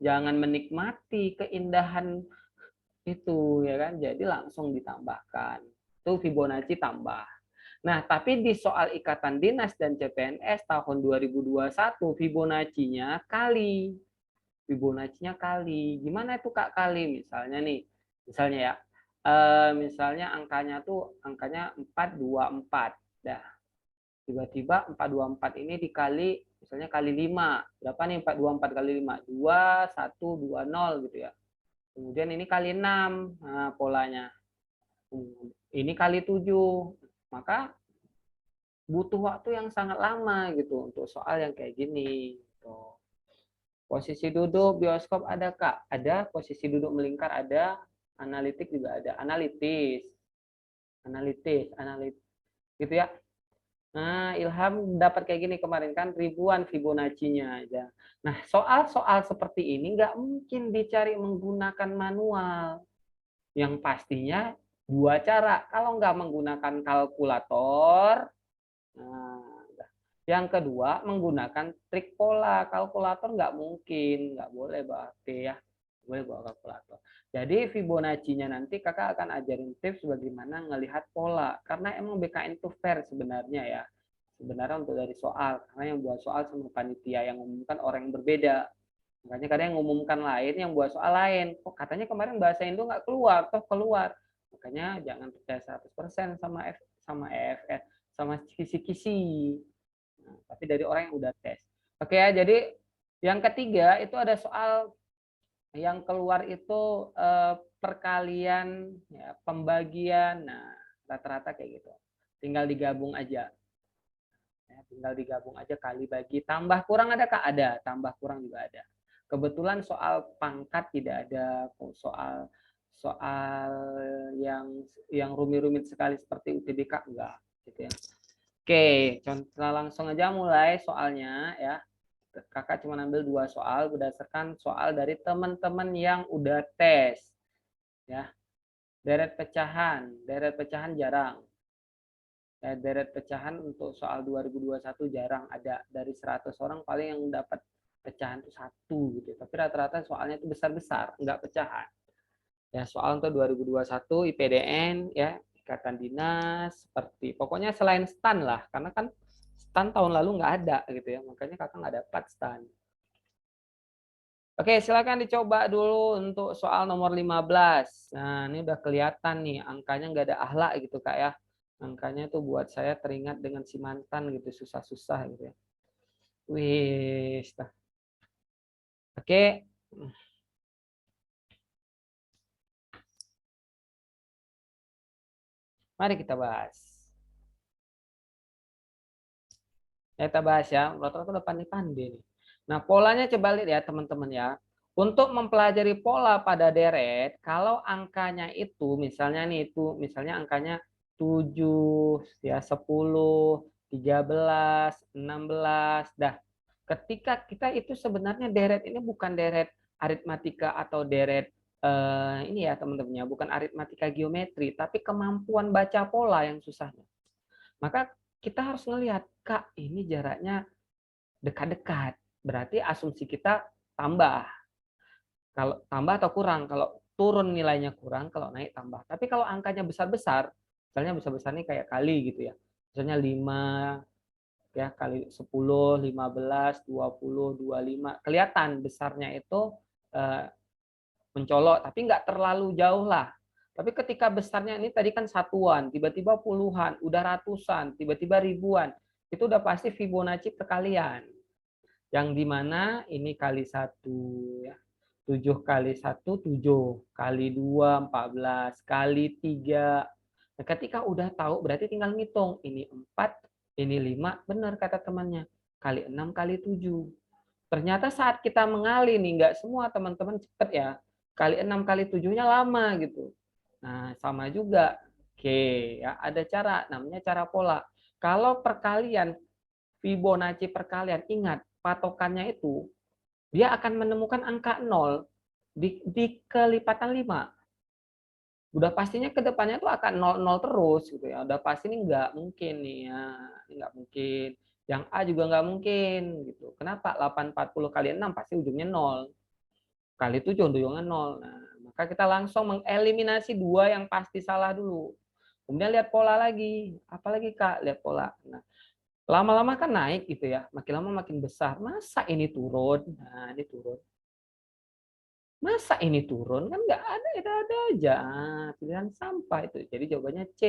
Jangan menikmati keindahan itu ya kan, jadi langsung ditambahkan. Itu Fibonacci tambah. Nah, tapi di soal ikatan dinas dan CPNS tahun 2021 Fibonacci-nya kali. Fibonacci-nya kali. Gimana itu Kak kali? Misalnya nih, misalnya ya, misalnya angkanya tuh angkanya 424. Dah, tiba-tiba 424 ini dikali misalnya kali 5. Berapa nih 424 kali 5? 2, 1, 2, 0 gitu ya. Kemudian ini kali 6. Nah, polanya. Ini kali 7. Maka butuh waktu yang sangat lama gitu untuk soal yang kayak gini. Gitu. Posisi duduk bioskop ada Kak? Ada. Posisi duduk melingkar ada. Analitik juga ada. Analitis. Analitis. Gitu ya. Nah, Ilham dapat kayak gini kemarin kan ribuan Fibonacci-nya aja. Nah, soal-soal seperti ini nggak mungkin dicari menggunakan manual. Yang pastinya dua cara. Kalau nggak menggunakan kalkulator, nah, yang kedua menggunakan trik pola. Kalkulator nggak mungkin, nggak boleh bawa HP ya, boleh bawa kalkulator. Jadi Fibonacci-nya nanti kakak akan ajarin tips bagaimana ngelihat pola. Karena emang BKN itu fair sebenarnya ya. Sebenarnya untuk dari soal, karena yang buat soal sama panitia yang mengumumkan orang yang berbeda. Makanya kadang yang mengumumkan lain, yang buat soal lain. Kok katanya kemarin bahasa Indo nggak keluar, toh keluar. Makanya jangan percaya 100% sama sama EFR, sama kisi-kisi. Nah, tapi dari orang yang udah tes. Oke ya, jadi yang ketiga itu ada soal yang keluar itu perkalian, ya, pembagian. Nah, rata-rata kayak gitu. Tinggal digabung aja. Ya, tinggal digabung aja kali bagi. Tambah kurang ada Kak? Ada. Tambah kurang juga ada. Kebetulan soal pangkat tidak ada. Soal soal yang rumit-rumit sekali seperti UTBK enggak gitu ya. Oke, contoh langsung aja mulai soalnya ya. Kakak cuma ambil 2 soal berdasarkan soal dari teman-teman yang udah tes ya. Deret pecahan jarang. Ya, deret pecahan untuk soal 2021 jarang ada. Dari 100 orang paling yang dapat pecahan itu 1 gitu. Tapi rata-rata soalnya itu besar-besar, enggak pecahan. Ya, soal untuk 2021 IPDN ya, ikatan dinas seperti pokoknya selain STAN lah, karena kan STAN tahun lalu nggak ada gitu ya, makanya kakak nggak dapat STAN. Oke, silakan dicoba dulu untuk soal nomor 15. Nah, ini udah kelihatan nih angkanya nggak ada akhlak gitu Kak ya. Angkanya tuh buat saya teringat dengan si mantan gitu, susah-susah gitu ya. Wih, oke. Mari kita bahas. Ya, kita bahas ya. Rata-rata udah pandai-pandai nih. Nah, polanya coba lihat ya teman-teman ya. Untuk mempelajari pola pada deret, kalau angkanya itu misalnya nih itu misalnya angkanya 7 ya 10, 13, 16. Dah. Ketika kita itu sebenarnya deret ini bukan deret aritmatika atau deret ini ya teman-teman ya, bukan aritmatika geometri, tapi kemampuan baca pola yang susahnya. Maka kita harus melihat, Kak, ini jaraknya dekat-dekat. Berarti asumsi kita tambah. Kalau tambah atau kurang, kalau turun nilainya kurang, kalau naik tambah. Tapi kalau angkanya besar-besar, misalnya besar-besar ini kayak kali gitu ya. Misalnya 5 ya kali 10, 15, 20, 25. Kelihatan besarnya itu mencolok, tapi nggak terlalu jauh lah. Tapi ketika besarnya ini tadi kan satuan, tiba-tiba puluhan, udah ratusan, tiba-tiba ribuan, itu udah pasti Fibonacci perkalian. Yang dimana ini kali 1, ya. 7 kali 1, 7. Kali 2, 14. Kali 3. Nah, ketika udah tahu, berarti tinggal ngitung. Ini 4, ini 5. Benar kata temannya. Kali 6, kali 7. Ternyata saat kita mengali nih, nggak semua teman-teman cepet ya. Kali 6, kali 7-nya lama gitu. Nah, sama juga. Oke, ya ada cara, namanya cara pola. Kalau perkalian, Fibonacci perkalian, ingat, patokannya itu, dia akan menemukan angka 0 di kelipatan 5. Udah pastinya ke depannya tuh akan 0 terus gitu ya. Udah pasti ini nggak mungkin nih ya. Ini nggak mungkin. Yang A juga nggak mungkin gitu. Kenapa? 840 kali 6 pasti ujungnya 0. Kali 7 ujungnya 0. Nah, maka kita langsung mengeliminasi 2 yang pasti salah dulu. Kemudian lihat pola lagi. Apalagi Kak? Lihat pola. Nah, lama-lama kan naik gitu ya. Makin lama makin besar. Masa ini turun? Nah, ini turun. Masa ini turun? Kan nggak ada aja. Pilihan sampah itu. Jadi jawabannya C.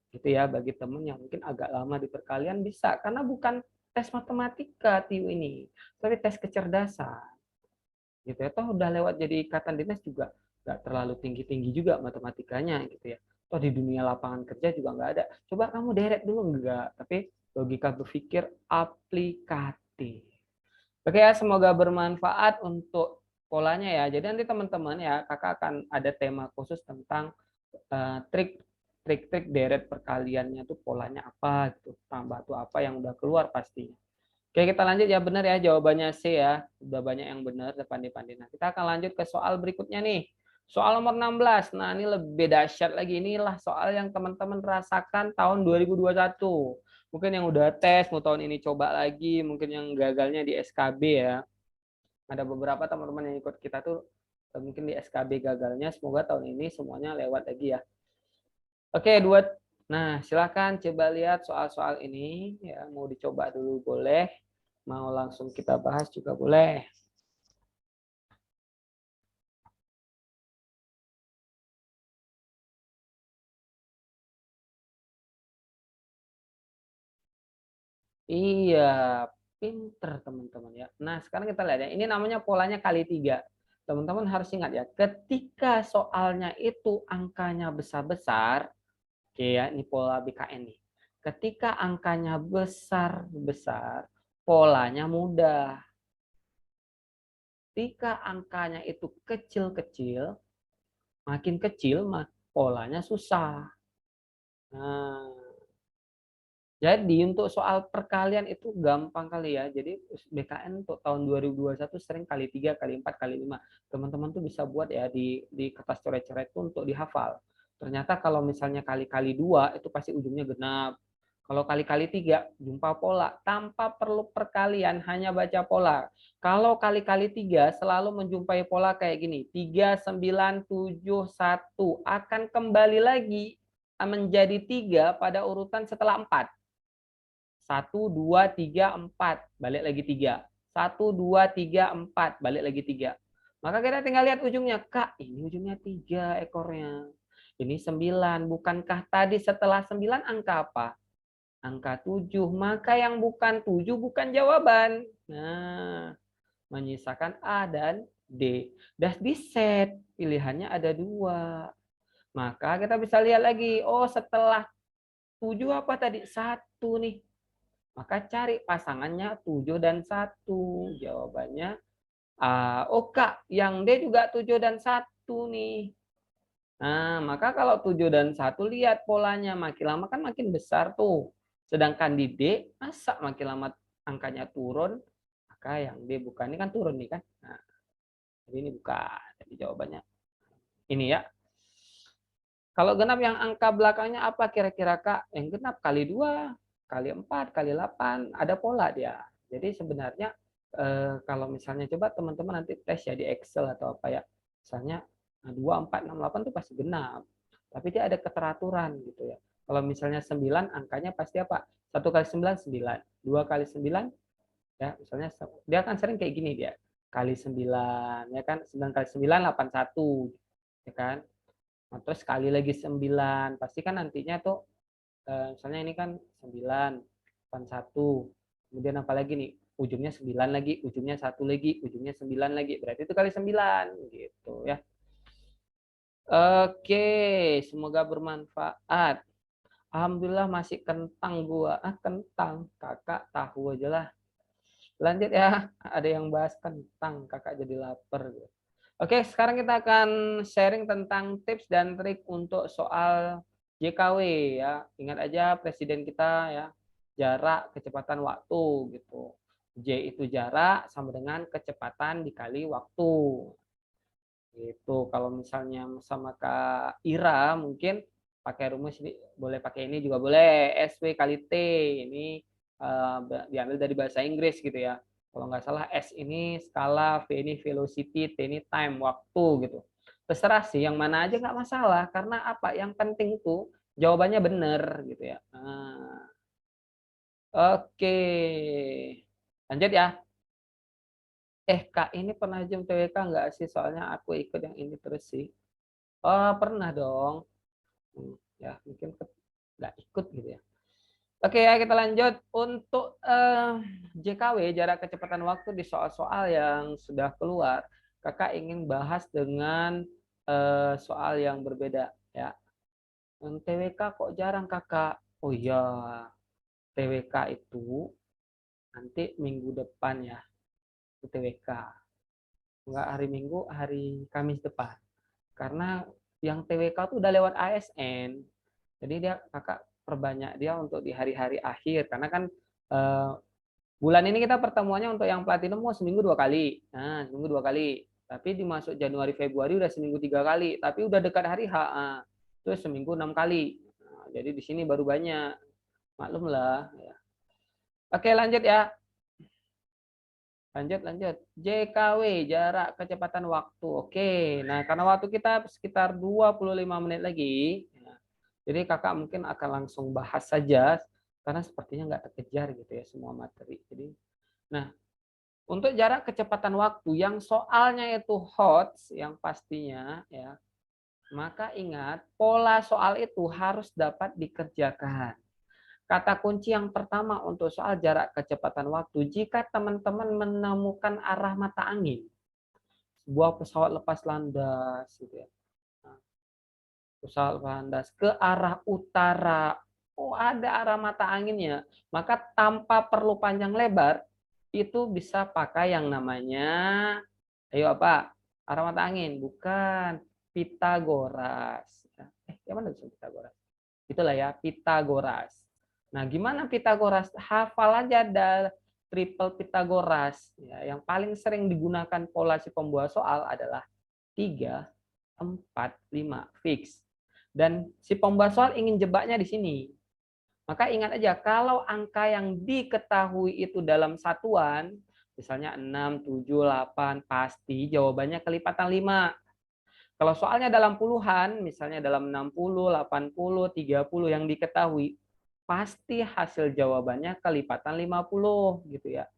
Gitu ya, bagi teman yang mungkin agak lama di perkalian bisa. Karena bukan tes matematika TIU ini, tapi tes kecerdasan. Gitu ya. Toh udah lewat jadi ikatan dinas juga nggak terlalu tinggi-tinggi juga matematikanya gitu ya. Toh di dunia lapangan kerja juga nggak ada. Coba kamu deret dulu enggak, tapi logika berpikir aplikatif. Oke ya, semoga bermanfaat untuk polanya ya. Jadi nanti teman-teman ya, kakak akan ada tema khusus tentang trik-trik deret perkaliannya tuh polanya apa gitu. Tambah tuh apa yang udah keluar pastinya. Oke, kita lanjut ya, benar ya jawabannya C ya. Udah banyak yang benar Pandi-Pandi. Nah, kita akan lanjut ke soal berikutnya nih. Soal nomor 16. Nah, ini lebih dahsyat lagi. Inilah soal yang teman-teman rasakan tahun 2021. Mungkin yang udah tes, mau tahun ini coba lagi, mungkin yang gagalnya di SKB ya. Ada beberapa teman-teman yang ikut kita tuh mungkin di SKB gagalnya, semoga tahun ini semuanya lewat lagi ya. Oke, nah silakan coba lihat soal-soal ini ya, mau dicoba dulu boleh, mau langsung kita bahas juga boleh. Iya, pinter teman-teman ya. Nah, sekarang kita lihat ya. Ini namanya polanya kali 3. Teman-teman harus ingat ya, ketika soalnya itu angkanya besar-besar, oke ya, ini pola BKN nih. Ketika angkanya besar-besar, polanya mudah. Ketika angkanya itu kecil-kecil, makin kecil, polanya susah. Nah, jadi untuk soal perkalian itu gampang kali ya. Jadi BKN untuk tahun 2021 sering kali 3, kali 4, kali 5. Teman-teman tuh bisa buat ya di kertas coret-coret itu untuk dihafal. Ternyata kalau misalnya kali-kali 2 itu pasti ujungnya genap. Kalau kali-kali 3 jumpa pola. Tanpa perlu perkalian, hanya baca pola. Kalau kali-kali 3 selalu menjumpai pola kayak gini. 3, 9, 7, 1. Akan kembali lagi menjadi 3 pada urutan setelah 4. 1, 2, 3, 4. Balik lagi 3. 1, 2, 3, 4. Balik lagi 3. Maka kita tinggal lihat ujungnya. Kak, ini ujungnya 3 ekornya. Ini 9. Bukankah tadi setelah 9 angka apa? Angka 7. Maka yang bukan 7 bukan jawaban. Nah, menyisakan A dan D. Dan di set pilihannya ada 2. Maka kita bisa lihat lagi. Oh, setelah 7 apa tadi? 1 nih. Maka cari pasangannya 7 dan 1. Jawabannya A. Oh Kak, yang D juga 7 dan 1 nih. Nah, maka kalau 7 dan 1 lihat polanya. Makin lama kan makin besar tuh. Sedangkan di D, masa makin lama angkanya turun. Maka yang D bukan. Ini kan turun nih kan. Nah, jadi ini bukan. Jadi jawabannya ini ya. Kalau genap yang angka belakangnya apa kira-kira Kak? Yang genap kali 2, kali 4, kali 8, ada pola dia. Jadi sebenarnya kalau misalnya coba teman-teman nanti tes ya di Excel atau apa ya. Misalnya 2, 4, 6, 8 itu pasti genap. Tapi dia ada keteraturan gitu ya. Kalau misalnya 9 angkanya pasti apa? 1 kali 9, 9. 2 kali 9 ya misalnya dia akan sering kayak gini dia. Kali 9 ya kan, 9 kali 9, 81 ya kan. Nah, terus kali lagi 9. Pasti kan nantinya tuh misalnya ini kan 9, 1. Kemudian apa lagi nih? Ujungnya 9 lagi, ujungnya 1 lagi, ujungnya 9 lagi. Berarti itu kali 9 gitu ya. Oke, semoga bermanfaat. Alhamdulillah masih kentang gua. Kentang. Kakak tahu aja lah. Lanjut ya. Ada yang bahas kentang, kakak jadi lapar. Oke, sekarang kita akan sharing tentang tips dan trik untuk soal JKW ya. Ingat aja presiden kita ya, jarak kecepatan waktu gitu. J itu jarak sama dengan kecepatan dikali waktu. Gitu. Kalau misalnya sama Kak Ira mungkin pakai rumus ini, boleh pakai ini juga boleh. SW kali T ini diambil dari bahasa Inggris gitu ya. Kalau nggak salah S ini skala, V ini velocity, T ini time, waktu gitu. Terserah sih yang mana aja nggak masalah karena apa? Yang penting tuh jawabannya benar gitu ya. Nah, oke. Lanjut ya. Kak ini pernah jam TWK nggak sih? Soalnya aku ikut yang ini terus sih. Oh, pernah dong. Ya, mungkin nggak ikut gitu ya. Oke ya, kita lanjut. Untuk JKW, jarak kecepatan waktu di soal-soal yang sudah keluar, kakak ingin bahas dengan soal yang berbeda. Ya. TWK kok jarang kakak? Oh iya, TWK itu nanti minggu depan ya, TWK. Enggak hari Minggu, hari Kamis depan. Karena yang TWK itu udah lewat ASN. Jadi dia kakak perbanyak dia untuk di hari-hari akhir karena kan eh, bulan ini kita pertemuannya untuk yang platinum mau seminggu 2 kali. Nah, seminggu 2 kali. Tapi dimasuk Januari Februari udah seminggu 3 kali. Tapi udah dekat hari H, itu seminggu 6 kali. Nah, jadi di sini baru banyak. Maklum lah. Ya. Oke lanjut ya. Lanjut. JKW, jarak kecepatan waktu. Oke, nah karena waktu kita sekitar 25 menit lagi, jadi kakak mungkin akan langsung bahas saja, karena sepertinya nggak terkejar gitu ya semua materi. Jadi, nah untuk jarak kecepatan waktu yang soalnya itu hot, yang pastinya ya, maka ingat pola soal itu harus dapat dikerjakan. Kata kunci yang pertama untuk soal jarak kecepatan waktu, jika teman-teman menemukan arah mata angin, sebuah pesawat lepas landas, gitu ya. Pesawat landas ke arah utara, oh ada arah mata anginnya, maka tanpa perlu panjang lebar, itu bisa pakai yang namanya, ayo apa? Arah mata angin, bukan Pitagoras. Yang mana itu Pitagoras? Itulah ya, Pitagoras. Nah, gimana Pitagoras? Hafal aja ada triple Pitagoras. Ya, yang paling sering digunakan pola si pembuat soal adalah 3, 4, 5, fix. Dan si pembuat soal ingin jebaknya di sini. Maka ingat aja, kalau angka yang diketahui itu dalam satuan, misalnya 6, 7, 8, pasti jawabannya kelipatan 5. Kalau soalnya dalam puluhan, misalnya dalam 60, 80, 30 yang diketahui, pasti hasil jawabannya kelipatan 50 gitu ya.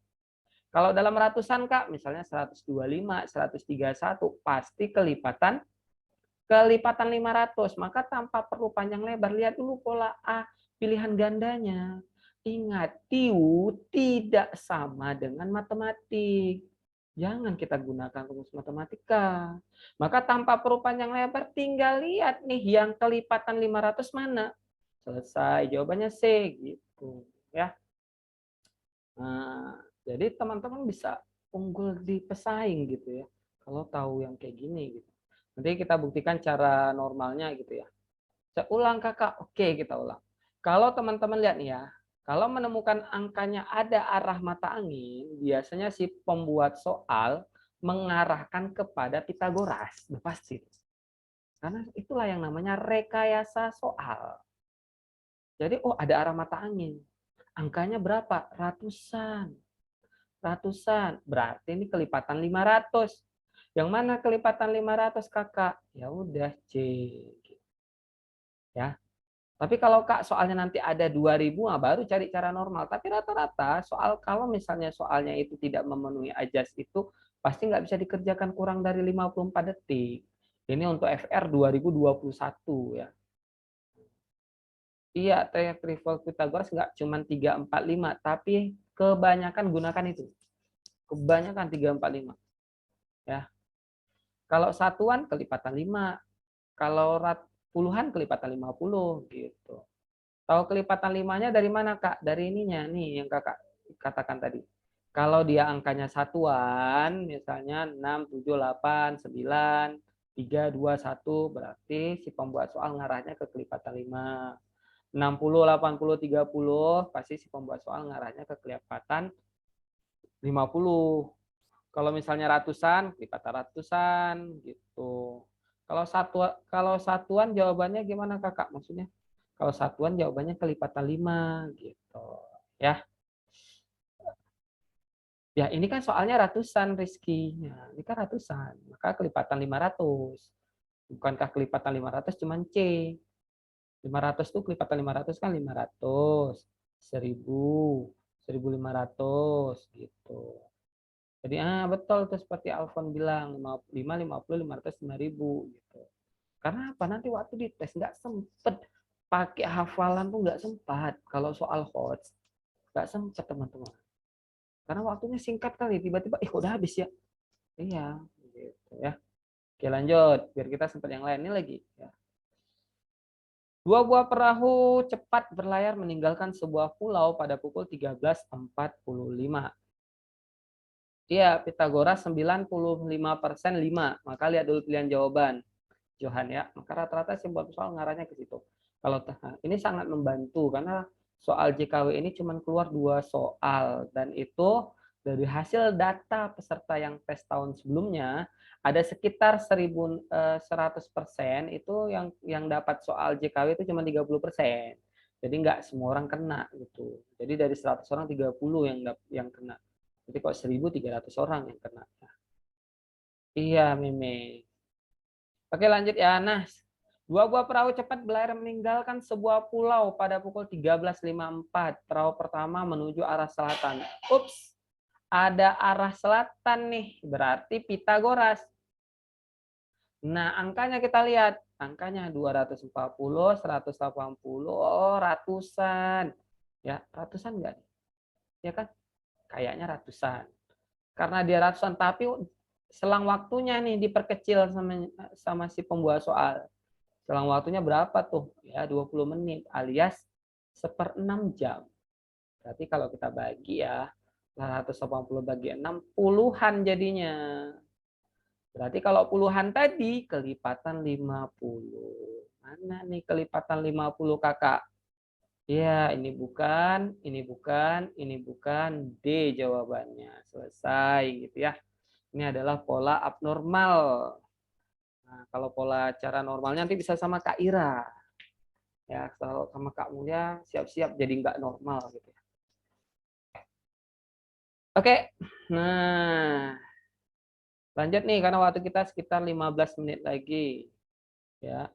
Kalau dalam ratusan Kak, misalnya 125, 131, pasti kelipatan 500. Maka tanpa perlu panjang lebar, lihat dulu pola A, pilihan gandanya. Ingat, TIU tidak sama dengan matematik. Jangan kita gunakan rumus matematika. Maka tanpa perlu panjang lebar, tinggal lihat nih yang kelipatan 500 mana. Selesai, jawabannya C gitu ya. Nah, jadi teman-teman bisa unggul di pesaing gitu ya. Kalau tahu yang kayak gini gitu. Nanti kita buktikan cara normalnya gitu ya. Saya ulang kakak, oke kita ulang. Kalau teman-teman lihat nih ya, kalau menemukan angkanya ada arah mata angin, biasanya si pembuat soal mengarahkan kepada Pitagoras, udah pasti. Karena itulah yang namanya rekayasa soal. Jadi, oh ada arah mata angin. Angkanya berapa? Ratusan. Ratusan. Berarti ini kelipatan 500. Yang mana kelipatan 500 kakak? Ya udah C. Ya. Tapi kalau Kak soalnya nanti ada 2000, baru cari cara normal. Tapi rata-rata soal kalau misalnya soalnya itu tidak memenuhi ajas itu pasti nggak bisa dikerjakan kurang dari 54 detik. Ini untuk FR 2021 ya. Iya, trivial Pythagoras nggak cuma 3, 4, 5, tapi kebanyakan gunakan itu. Kebanyakan 3, 4, 5. Ya. Kalau satuan kelipatan 5, kalau puluhan kelipatan 50 gitu. Tahu kelipatan 5-nya dari mana, Kak? Dari ininya nih yang Kakak katakan tadi. Kalau dia angkanya satuan, misalnya 6, 7, 8, 9, 3, 2, 1, berarti si pembuat soal ngarahnya ke kelipatan 5. 60, 80, 30, pasti si pembuat soal ngarahnya ke kelipatan 50. Kalau misalnya ratusan, kelipatan ratusan gitu. Kalau satuan jawabannya gimana, Kakak? Maksudnya kalau satuan jawabannya kelipatan 5 gitu. Ya. Ya, ini kan soalnya ratusan, Rizky. Ya, ini kan ratusan. Maka kelipatan 500. Bukankah kelipatan 500 cuman C? 500 tuh kelipatan 500 kan 500, 1000, 1500 gitu. Jadi betul tuh seperti Alfon bilang 5, 50, 500, 5000 gitu. Karena apa? Nanti waktu dites nggak sempet pakai hafalan tuh nggak sempat. Kalau soal HOTS nggak sempet teman-teman. Karena waktunya singkat kali. Tiba-tiba udah habis ya. Iya, gitu ya. Oke lanjut. Biar kita sempat yang lain ini lagi. Ya. Dua buah perahu cepat berlayar meninggalkan sebuah pulau pada pukul 13.45. Iya, Pitagoras 95% 5. Maka lihat dulu pilihan jawaban. Johan ya. Maka rata-rata simbol soal ngarahnya ke situ. Kalau ini sangat membantu karena soal JKW ini cuma keluar 2 soal dan itu dari hasil data peserta yang tes tahun sebelumnya ada sekitar 1.100% itu yang dapat soal JKW itu cuma 30%. Jadi nggak semua orang kena gitu. Jadi dari 100 orang 30 yang kena. Jadi kok 1.300 orang yang kena. Iya, Meme. Oke, lanjut ya. Nah, dua buah perahu cepat berlayar meninggalkan sebuah pulau pada pukul 13.54. Perahu pertama menuju arah selatan. Ups, ada arah selatan nih. Berarti Pitagoras. Nah, angkanya kita lihat. Angkanya 240, 180, ratusan. Ya, ratusan enggak? Ya kan? Kayaknya ratusan. Karena dia ratusan, tapi selang waktunya nih diperkecil sama si pembuat soal. Selang waktunya berapa tuh? Ya, 20 menit alias 1/6 jam. Berarti kalau kita bagi ya, 180 bagi 6, puluhan jadinya. Berarti kalau puluhan tadi, kelipatan 50. Mana nih kelipatan 50, Kakak? Ya, ini bukan, ini bukan, ini bukan. D jawabannya. Selesai gitu ya. Ini adalah pola abnormal. Nah, kalau pola cara normalnya nanti bisa sama Kak Ira. Ya, kalau sama Kak Mulia siap-siap jadi nggak normal gitu ya. Oke, nah lanjut nih karena waktu kita sekitar 15 menit lagi. Ya,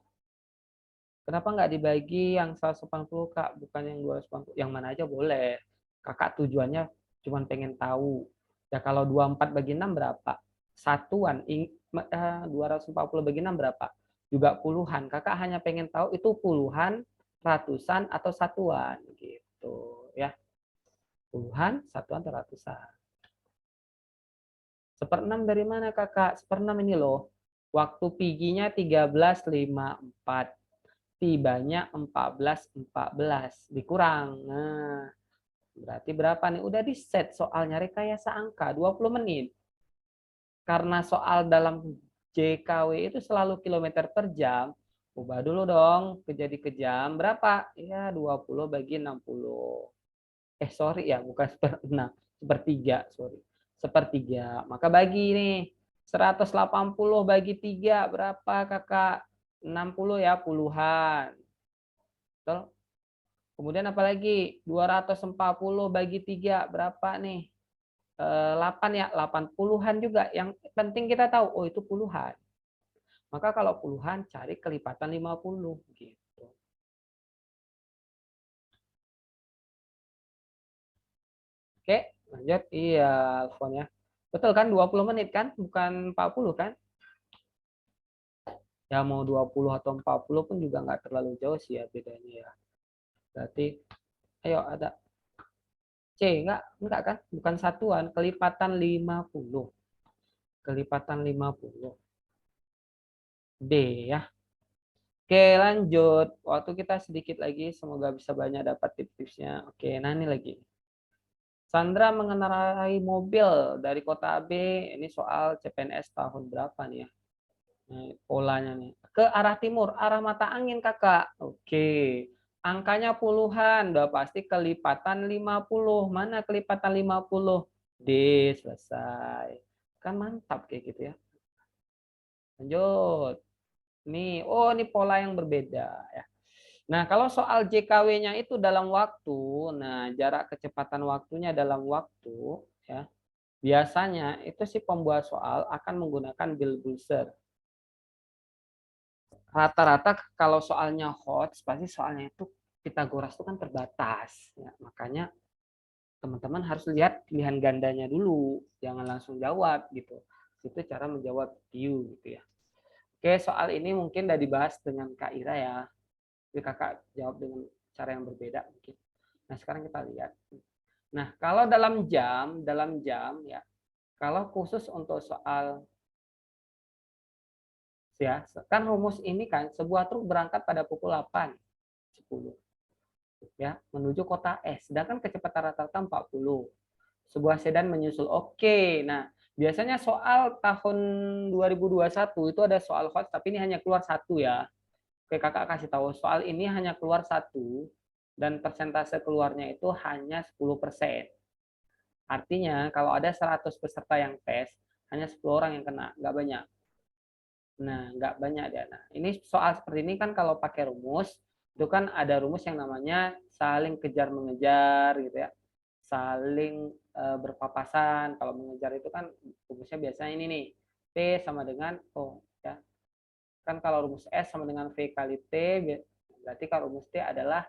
kenapa nggak dibagi yang 180 Kak, bukan yang 280? Yang mana aja boleh. Kakak tujuannya cuma pengen tahu. Ya kalau 24 bagi 6 berapa? Satuan, 240 bagi 6 berapa? Juga puluhan. Kakak hanya pengen tahu itu puluhan, ratusan, atau satuan. Gitu ya. Puluhan, satuan, atau ratusan. 1/6 dari mana Kakak? 1/6 ini loh. Waktu piginya 13.54. Tibanya 14.14 dikurang. Nah, berarti berapa nih? Udah di set soalnya rekayasa angka 20 menit. Karena soal dalam JKW itu selalu kilometer per jam, ubah dulu dong jadi ke jam berapa? Ya 20 bagi 60. Sorry ya, bukan 1/6, 1/3, sorry. 1/3. Maka bagi nih. 180 bagi 3 berapa, Kakak? 60 ya, puluhan. Betul? Kemudian apalagi 240 bagi 3 berapa nih? 8 ya, 8 puluhan juga. Yang penting kita tahu, oh itu puluhan. Maka kalau puluhan cari kelipatan 50 gitu. Oke, lanjut. Iya, Alfon ya. Betul kan 20 menit kan? Bukan 40 kan? Ya mau 20 atau 40 pun juga nggak terlalu jauh sih ya bedanya ya. Berarti ayo ada C, enggak kan? Bukan satuan, kelipatan 50. Kelipatan 50. D ya. Oke, lanjut. Waktu kita sedikit lagi, semoga bisa banyak dapat tips-tipsnya. Oke, nah ini lagi. Sandra mengendarai mobil dari kota B, ini soal CPNS tahun berapa nih ya? Nah, polanya nih. Ke arah timur, arah mata angin kakak. Oke. Angkanya puluhan, udah pasti kelipatan 50. Mana kelipatan 50? D, selesai. Kan mantap kayak gitu ya. Lanjut. Nih, oh ini pola yang berbeda ya. Nah, kalau soal JKW-nya itu dalam waktu, nah jarak kecepatan waktunya dalam waktu ya. Biasanya itu si pembuat soal akan menggunakan Bill-Buster. Rata-rata kalau soalnya hot, pasti soalnya itu Pitagoras itu kan terbatas. Ya, makanya teman-teman harus lihat pilihan gandanya dulu, jangan langsung jawab gitu. Itu cara menjawab view gitu ya. Oke, soal ini mungkin udah dibahas dengan Kak Ira ya. Jadi kakak jawab dengan cara yang berbeda mungkin. Nah, sekarang kita lihat. Nah, kalau dalam jam ya, kalau khusus untuk soal ya, kan rumus ini kan sebuah truk berangkat pada pukul 8, 10 ya, menuju kota S, sedangkan kecepatan rata-rata 40. Sebuah sedan menyusul. Oke. Nah, biasanya soal tahun 2021 itu ada soal hot tapi ini hanya keluar satu ya. Oke, kakak kasih tahu soal ini hanya keluar satu dan persentase keluarnya itu hanya 10%. Artinya kalau ada 100 peserta yang tes, hanya 10 orang yang kena, nggak banyak. Nah, nggak banyak dia. Nah, ini soal seperti ini kan kalau pakai rumus, itu kan ada rumus yang namanya saling kejar mengejar gitu ya. Saling berpapasan. Kalau mengejar itu kan rumusnya biasanya ini nih. P sama dengan O ya. Kan kalau rumus S sama dengan V kali T, berarti kalau rumus T adalah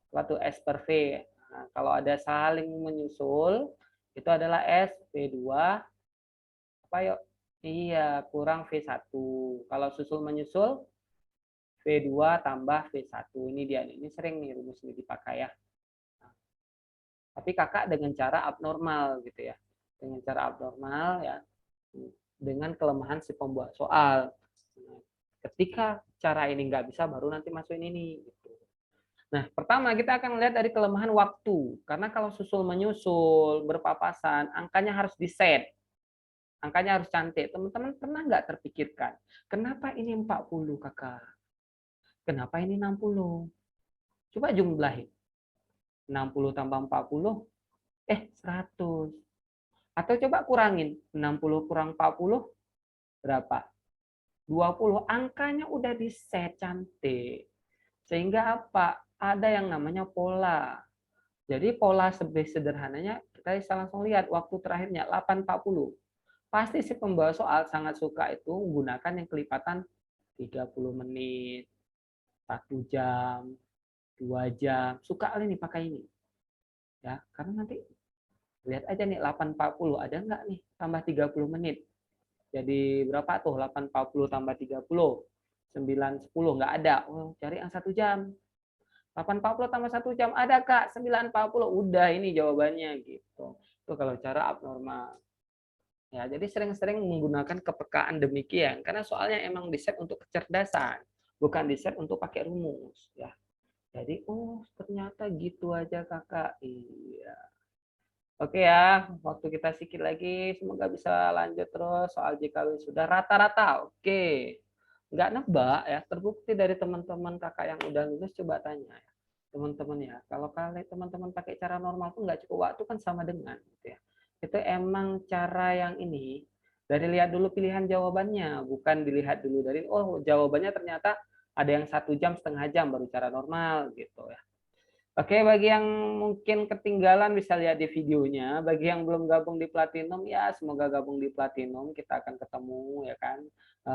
suatu S per V. Nah, kalau ada saling menyusul, itu adalah S V2 apa yuk? Iya, kurang V1. Kalau susul menyusul, V2 tambah V1. Ini dia, ini sering nih rumus ini dipakai ya. Tapi kakak dengan cara abnormal gitu ya. Dengan cara abnormal ya, dengan kelemahan si pembuat soal. Ketika cara ini nggak bisa, baru nanti masukin ini. Gitu. Nah, pertama kita akan melihat dari kelemahan waktu. Karena kalau susul menyusul, berpapasan, angkanya harus di-set. Angkanya harus cantik. Teman-teman pernah nggak terpikirkan, kenapa ini 40 kakak? Kenapa ini 60? Coba jumlahin. 60 tambah 40, 100. Atau coba kurangin. 60 kurang 40, berapa? 20. Angkanya udah di-set cantik. Sehingga apa? Ada yang namanya pola. Jadi pola sederhananya kita bisa langsung lihat waktu terakhirnya 8.40. Pasti si pembawa soal sangat suka itu menggunakan yang kelipatan 30 menit, 1 jam, 2 jam. Suka kali nih pakai ini. Ya, karena nanti lihat aja nih 8.40 ada nggak nih tambah 30 menit. Jadi berapa tuh 8.40 tambah 30? 9.10 nggak ada. Oh, cari yang 1 jam. 8.40 tambah 1 jam ada Kak, 9.40. Udah ini jawabannya gitu. Itu kalau cara abnormal. Ya, jadi sering-sering menggunakan kepekaan demikian karena soalnya emang di-set untuk kecerdasan, bukan di-set untuk pakai rumus ya. Jadi oh ternyata gitu aja Kakak. Iya. Oke ya, waktu kita sedikit lagi semoga bisa lanjut terus soal JKW sudah rata-rata. Oke. Nggak nebak ya, terbukti dari teman-teman Kakak yang udah lulus coba tanya ya. Teman-teman ya, kalau kalian teman-teman pakai cara normal tuh nggak cukup waktu kan sama dengan gitu ya. Itu emang cara yang ini dari lihat dulu pilihan jawabannya, bukan dilihat dulu dari oh jawabannya ternyata ada yang 1 jam setengah jam baru cara normal gitu ya. Oke, bagi yang mungkin ketinggalan bisa lihat di videonya. Bagi yang belum gabung di Platinum, ya semoga gabung di Platinum. Kita akan ketemu ya kan.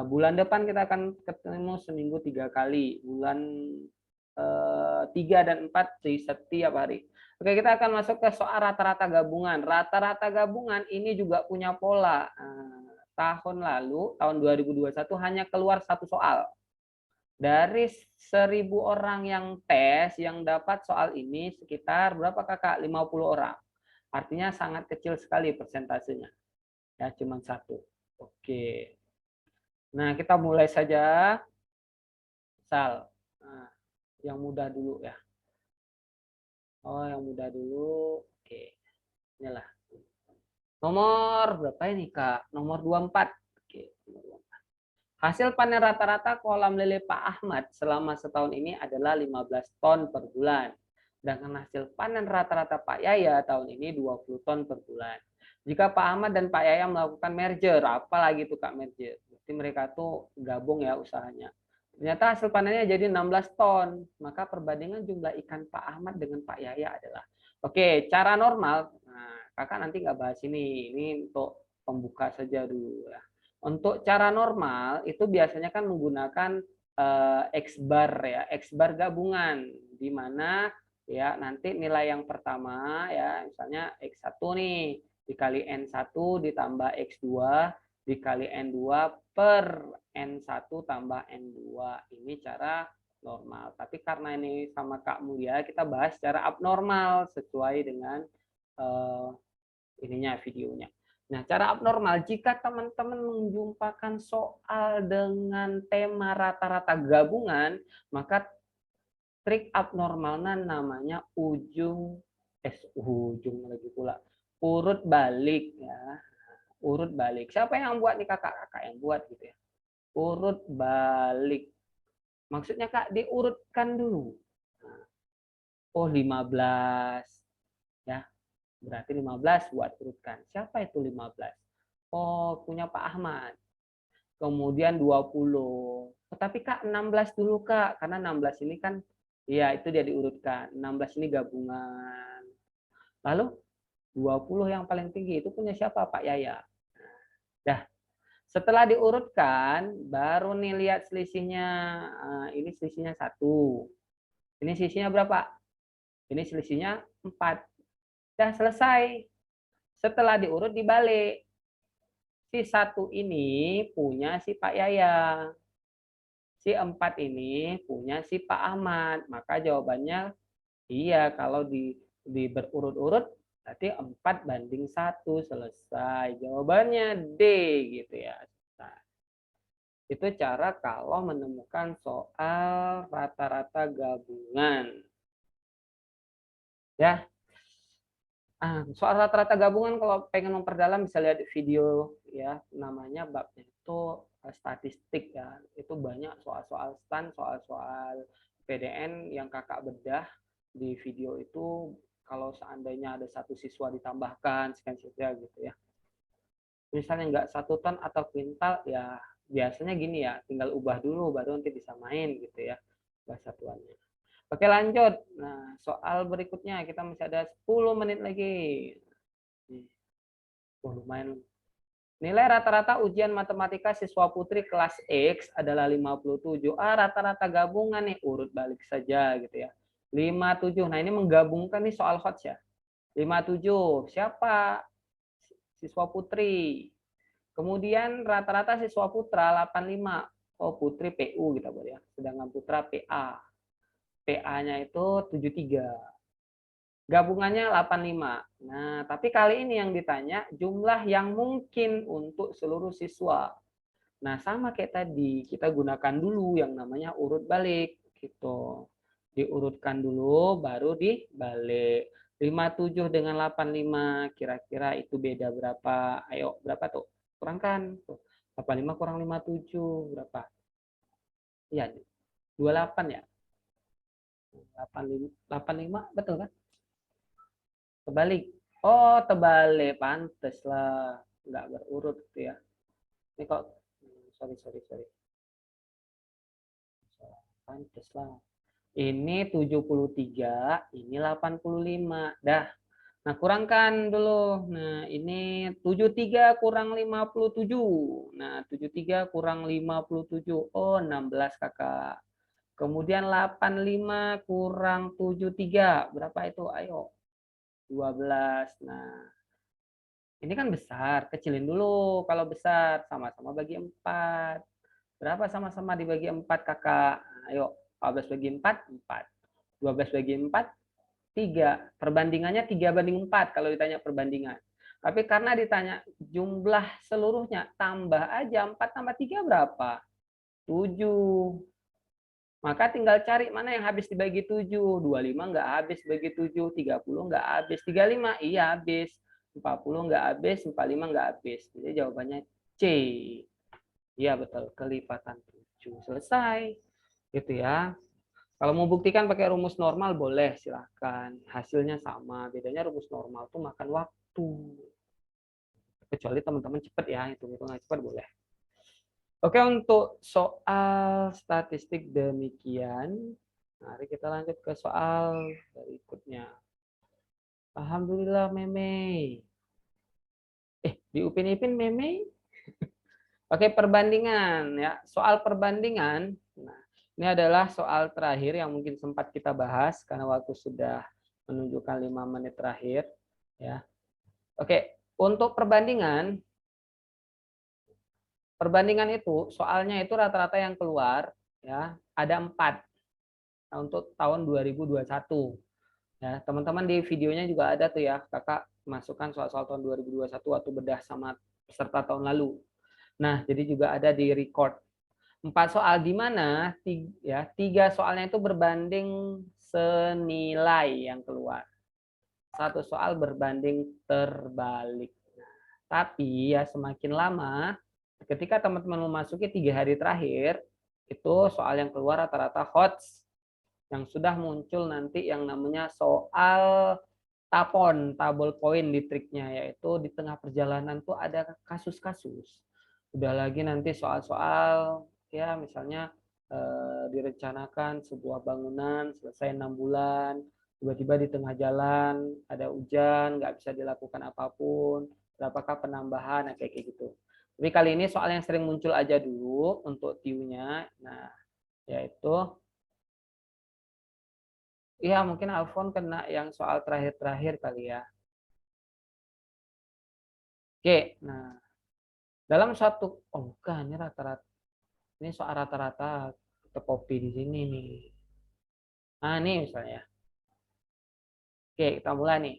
Bulan depan kita akan ketemu seminggu 3 kali. Bulan 3 dan 4 di setiap hari. Oke, kita akan masuk ke soal rata-rata gabungan. Rata-rata gabungan ini juga punya pola. Tahun lalu, tahun 2021 hanya keluar satu soal. Dari 1.000 orang yang tes, yang dapat soal ini sekitar berapa kakak? 50 orang. Artinya sangat kecil sekali persentasenya. Ya, cuma satu. Oke. Nah, kita mulai saja. Sal. Nah, yang mudah dulu ya. Oh, yang mudah dulu. Oke. Inilah. Nomor berapa ini, Kak? Nomor 24. Oke. Hasil panen rata-rata kolam lele Pak Ahmad selama setahun ini adalah 15 ton per bulan. Sedangkan hasil panen rata-rata Pak Yaya tahun ini 20 ton per bulan. Jika Pak Ahmad dan Pak Yaya melakukan merger, apalagi itu Kak merger? Berarti mereka tuh gabung ya usahanya. Ternyata hasil panennya jadi 16 ton. Maka perbandingan jumlah ikan Pak Ahmad dengan Pak Yaya adalah. Oke, cara normal. Nah, kakak nanti nggak bahas ini. Ini untuk pembuka saja dulu ya. Untuk cara normal itu biasanya kan menggunakan X bar ya, X bar gabungan di mana ya nanti nilai yang pertama ya misalnya X1 nih dikali N1 ditambah X2 dikali N2 per N1 tambah N2. Ini cara normal. Tapi karena ini sama Kak Mulia, kita bahas secara abnormal sesuai dengan ininya videonya. Nah, cara abnormal jika teman-teman menjumpakan soal dengan tema rata-rata gabungan, maka trik abnormalnya namanya ujung lagi pula urut balik ya. Urut balik. Siapa yang buat nih kakak-kakak yang buat gitu ya? Urut balik. Maksudnya Kak diurutkan dulu. Oh 15 ya. Berarti 15 buat urutkan. Siapa itu 15? Oh, punya Pak Ahmad. Kemudian 20. Tetapi Kak 16 dulu Kak, karena 16 ini kan ya itu dia diurutkan. 16 ini gabungan. Lalu 20 yang paling tinggi itu punya siapa? Pak Yaya. Dah, setelah diurutkan baru nih lihat selisihnya. Ini selisihnya 1. Ini selisihnya berapa? Ini selisihnya 4. Dah selesai. Setelah diurut dibalik. Si 1 ini punya si Pak Yaya. Si 4 ini punya si Pak Ahmad. Maka jawabannya iya, kalau di berurut-urut berarti 4:1 selesai. Jawabannya D gitu ya. Nah, itu cara kalau menemukan soal rata-rata gabungan. Ya, soal rata-rata gabungan kalau pengen memperdalam bisa lihat video ya, namanya babnya itu statistik ya. Itu banyak soal-soal stan, soal-soal PDN yang kakak bedah di video itu. Kalau seandainya ada satu siswa ditambahkan sekian sekian gitu ya. Misalnya nggak 1 ton atau kuintal ya biasanya gini ya, tinggal ubah dulu baru nanti bisa main gitu ya bahasa satuannya. Oke lanjut. Nah, soal berikutnya kita masih ada 10 menit lagi. Oh, lumayan. Nilai rata-rata ujian matematika siswa putri kelas X adalah 57. Rata-rata gabungan nih, urut balik saja gitu ya. 57. Nah, ini menggabungkan nih soal hot ya. 57. Siapa? Siswa putri. Kemudian rata-rata siswa putra 85. Oh, putri PU kita buat ya. Sedangkan putra PA. PA-nya itu 73. Gabungannya 85. Nah, tapi kali ini yang ditanya jumlah yang mungkin untuk seluruh siswa. Nah, sama kayak tadi, kita gunakan dulu yang namanya urut balik gitu. Diurutkan dulu baru dibalik. 57 dengan 85 kira-kira itu beda berapa? Ayo, berapa tuh? Kurangkan. 85 kurang 57 berapa? Iya, 28 ya. 85 betul kan? Terbalik. Oh, terbalik. Pantes lah. Nggak berurut gitu ya. Ini kok, sorry. Pantes lah. Ini 73, ini 85. Dah. Nah, kurangkan dulu. Nah, ini 73 kurang 57. Nah, 73 kurang 57. Oh, 16 kakak. Kemudian 85 kurang 73. Berapa itu? Ayo. 12. Nah, ini kan besar, kecilin dulu kalau besar, sama-sama bagi 4. Berapa sama-sama dibagi 4 kakak? Ayo, 14 bagi 4, 4. 12 bagi 4, 3. Perbandingannya 3/4 kalau ditanya perbandingan. Tapi karena ditanya jumlah seluruhnya, tambah aja 4 tambah 3 berapa? 7. Maka tinggal cari mana yang habis dibagi 7. 25 nggak habis bagi 7, 30 nggak habis, 35 iya habis, 40 nggak habis, 45 nggak habis. Jadi jawabannya C. Iya betul, kelipatan 7. Selesai. Gitu ya. Kalau mau buktikan pakai rumus normal boleh, silahkan. Hasilnya sama. Bedanya rumus normal tuh makan waktu. Kecuali teman-teman cepat ya, hitung-hitungan cepat boleh. Oke, untuk soal statistik demikian. Mari kita lanjut ke soal berikutnya. Alhamdulillah Meme. Di Upin Ipin Meme. Oke, perbandingan ya. Soal perbandingan. Nah, ini adalah soal terakhir yang mungkin sempat kita bahas karena waktu sudah menunjukkan 5 menit terakhir ya. Oke, untuk perbandingan itu soalnya itu rata-rata yang keluar ya ada 4 untuk tahun 2021 ya. Teman-teman di videonya juga ada tuh ya, kakak masukkan soal-soal tahun 2021 waktu bedah sama peserta tahun lalu. Nah, jadi juga ada di record 4 soal di mana 3 soalnya itu berbanding senilai yang keluar. 1 soal berbanding terbalik. Nah, tapi ya semakin lama ketika teman-teman memasuki 3 hari terakhir itu soal yang keluar rata-rata HOTS yang sudah muncul nanti yang namanya soal tapon, tabel poin di triknya, yaitu di tengah perjalanan tuh ada kasus-kasus. Udah lagi nanti soal-soal ya misalnya direncanakan sebuah bangunan selesai 6 bulan, tiba-tiba di tengah jalan ada hujan, nggak bisa dilakukan apapun, berapakah penambahan, nah, kayak gitu. Tapi kali ini soal yang sering muncul aja dulu untuk TIU-nya, nah yaitu iya, mungkin Alfon kena yang soal terakhir-terakhir kali ya. Oke, nah dalam satu, oh bukan, ini rata-rata, ini soal rata-rata kita copy di sini nih. Nah ini misalnya, oke kita mulai nih.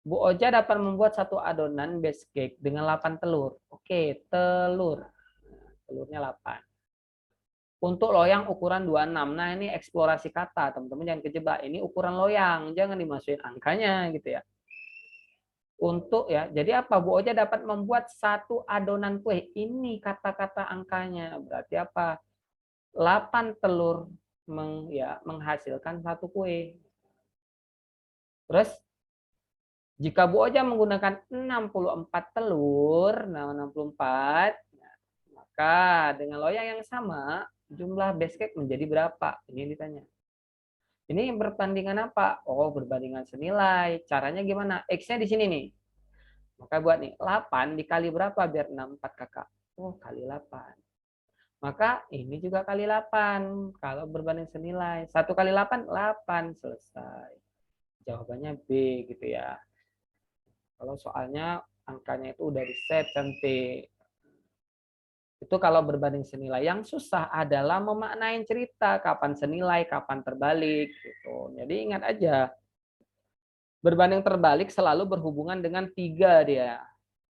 Bu Oja dapat membuat satu adonan base cake dengan 8 telur. Oke, telur. Nah, telurnya 8. Untuk loyang ukuran 26. Nah ini eksplorasi kata, teman-teman jangan kejebak. Ini ukuran loyang, jangan dimasukin angkanya gitu ya. Untuk ya, jadi apa? Bu Oja dapat membuat satu adonan kue. Ini kata-kata angkanya. Berarti apa? 8 telur menghasilkan satu kue. Terus jika Bu Oja menggunakan 64 telur, nah 64, maka dengan loyang yang sama, jumlah base cake menjadi berapa? Ini ditanya. Ini berbandingan apa? Oh, berbandingan senilai. Caranya gimana? X-nya di sini nih. Maka buat nih, 8 dikali berapa biar 64 kakak? Oh, kali 8. Maka ini juga kali 8. Kalau berbanding senilai. 1 kali 8, 8. Selesai. Jawabannya B gitu ya. Kalau soalnya angkanya itu udah di set cantik. Itu kalau berbanding senilai. Yang susah adalah memaknain cerita. Kapan senilai, kapan terbalik. Gitu. Jadi ingat aja. Berbanding terbalik selalu berhubungan dengan 3 dia.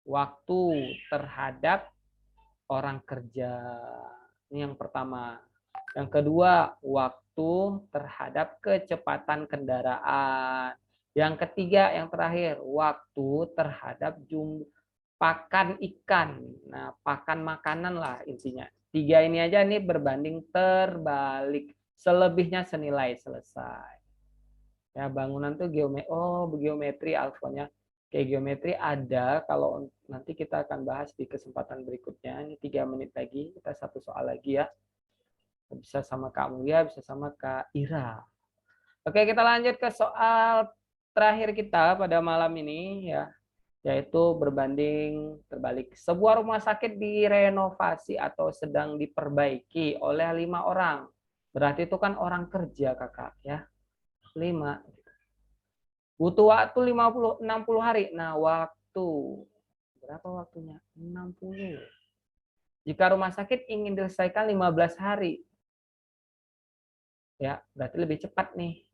Waktu terhadap orang kerja. Ini yang pertama. Yang kedua, waktu terhadap kecepatan kendaraan. Yang ketiga, yang terakhir, waktu terhadap jumlah pakan ikan. Nah, pakan makanan lah intinya. 3 ini aja nih berbanding terbalik. Selebihnya senilai, selesai. Ya, bangunan tuh geometri alfanya. Kayak geometri ada, kalau nanti kita akan bahas di kesempatan berikutnya. Ini 3 menit lagi, kita satu soal lagi ya. Bisa sama Kak Mulia, bisa sama Kak Ira. Oke, kita lanjut ke soal terakhir kita pada malam ini ya, yaitu berbanding terbalik. Sebuah rumah sakit direnovasi atau sedang diperbaiki oleh 5 orang. Berarti itu kan orang kerja kakak ya. 5. Butuh waktu 60 hari. Nah, waktu berapa waktunya? 60. Jika rumah sakit ingin diselesaikan 15 hari, ya berarti lebih cepat nih.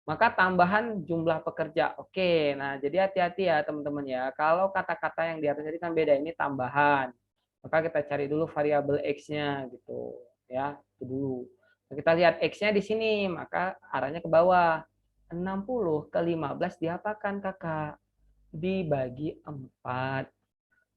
Maka tambahan jumlah pekerja. Oke, nah jadi hati-hati ya teman-teman ya. Kalau kata-kata yang di atas tadi kan beda, ini tambahan. Maka kita cari dulu variabel X-nya gitu. Ya, itu dulu. Nah, kita lihat X-nya di sini, maka arahnya ke bawah. 60 ke 15 diapakan kakak? Dibagi 4.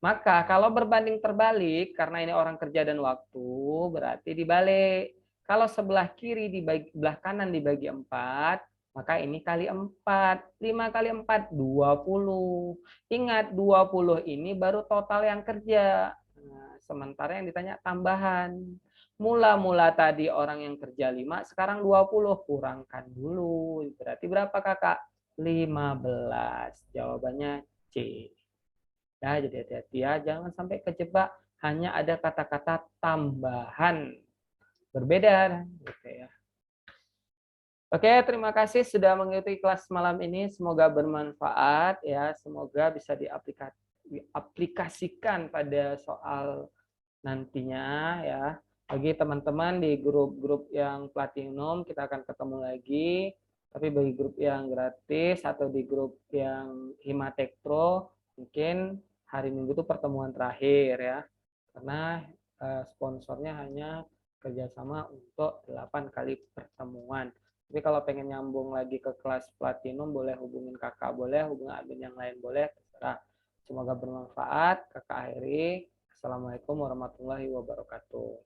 Maka kalau berbanding terbalik, karena ini orang kerja dan waktu, berarti dibalik. Kalau sebelah kiri dibagi, belah kanan dibagi 4, maka ini kali 4. 5 kali 4, 20. Ingat, 20 ini baru total yang kerja. Nah, sementara yang ditanya tambahan. Mula-mula tadi orang yang kerja 5, sekarang 20. Kurangkan dulu. Berarti berapa kakak? 15. Jawabannya C. Ya, jadi hati-hati ya, jangan sampai kejebak hanya ada kata-kata tambahan berbeda gitu ya. Oke, terima kasih sudah mengikuti kelas malam ini. Semoga bermanfaat ya, semoga bisa diaplikasikan pada soal nantinya ya. Bagi teman-teman di grup-grup yang platinum kita akan ketemu lagi. Tapi bagi grup yang gratis atau di grup yang Himatek Pro mungkin hari Minggu itu pertemuan terakhir ya. Karena sponsornya hanya kerjasama untuk 8 kali pertemuan. Tapi kalau pengen nyambung lagi ke kelas platinum boleh hubungin kakak, boleh hubungi admin yang lain boleh, terserah. Semoga bermanfaat. Kakak akhiri. Assalamualaikum warahmatullahi wabarakatuh.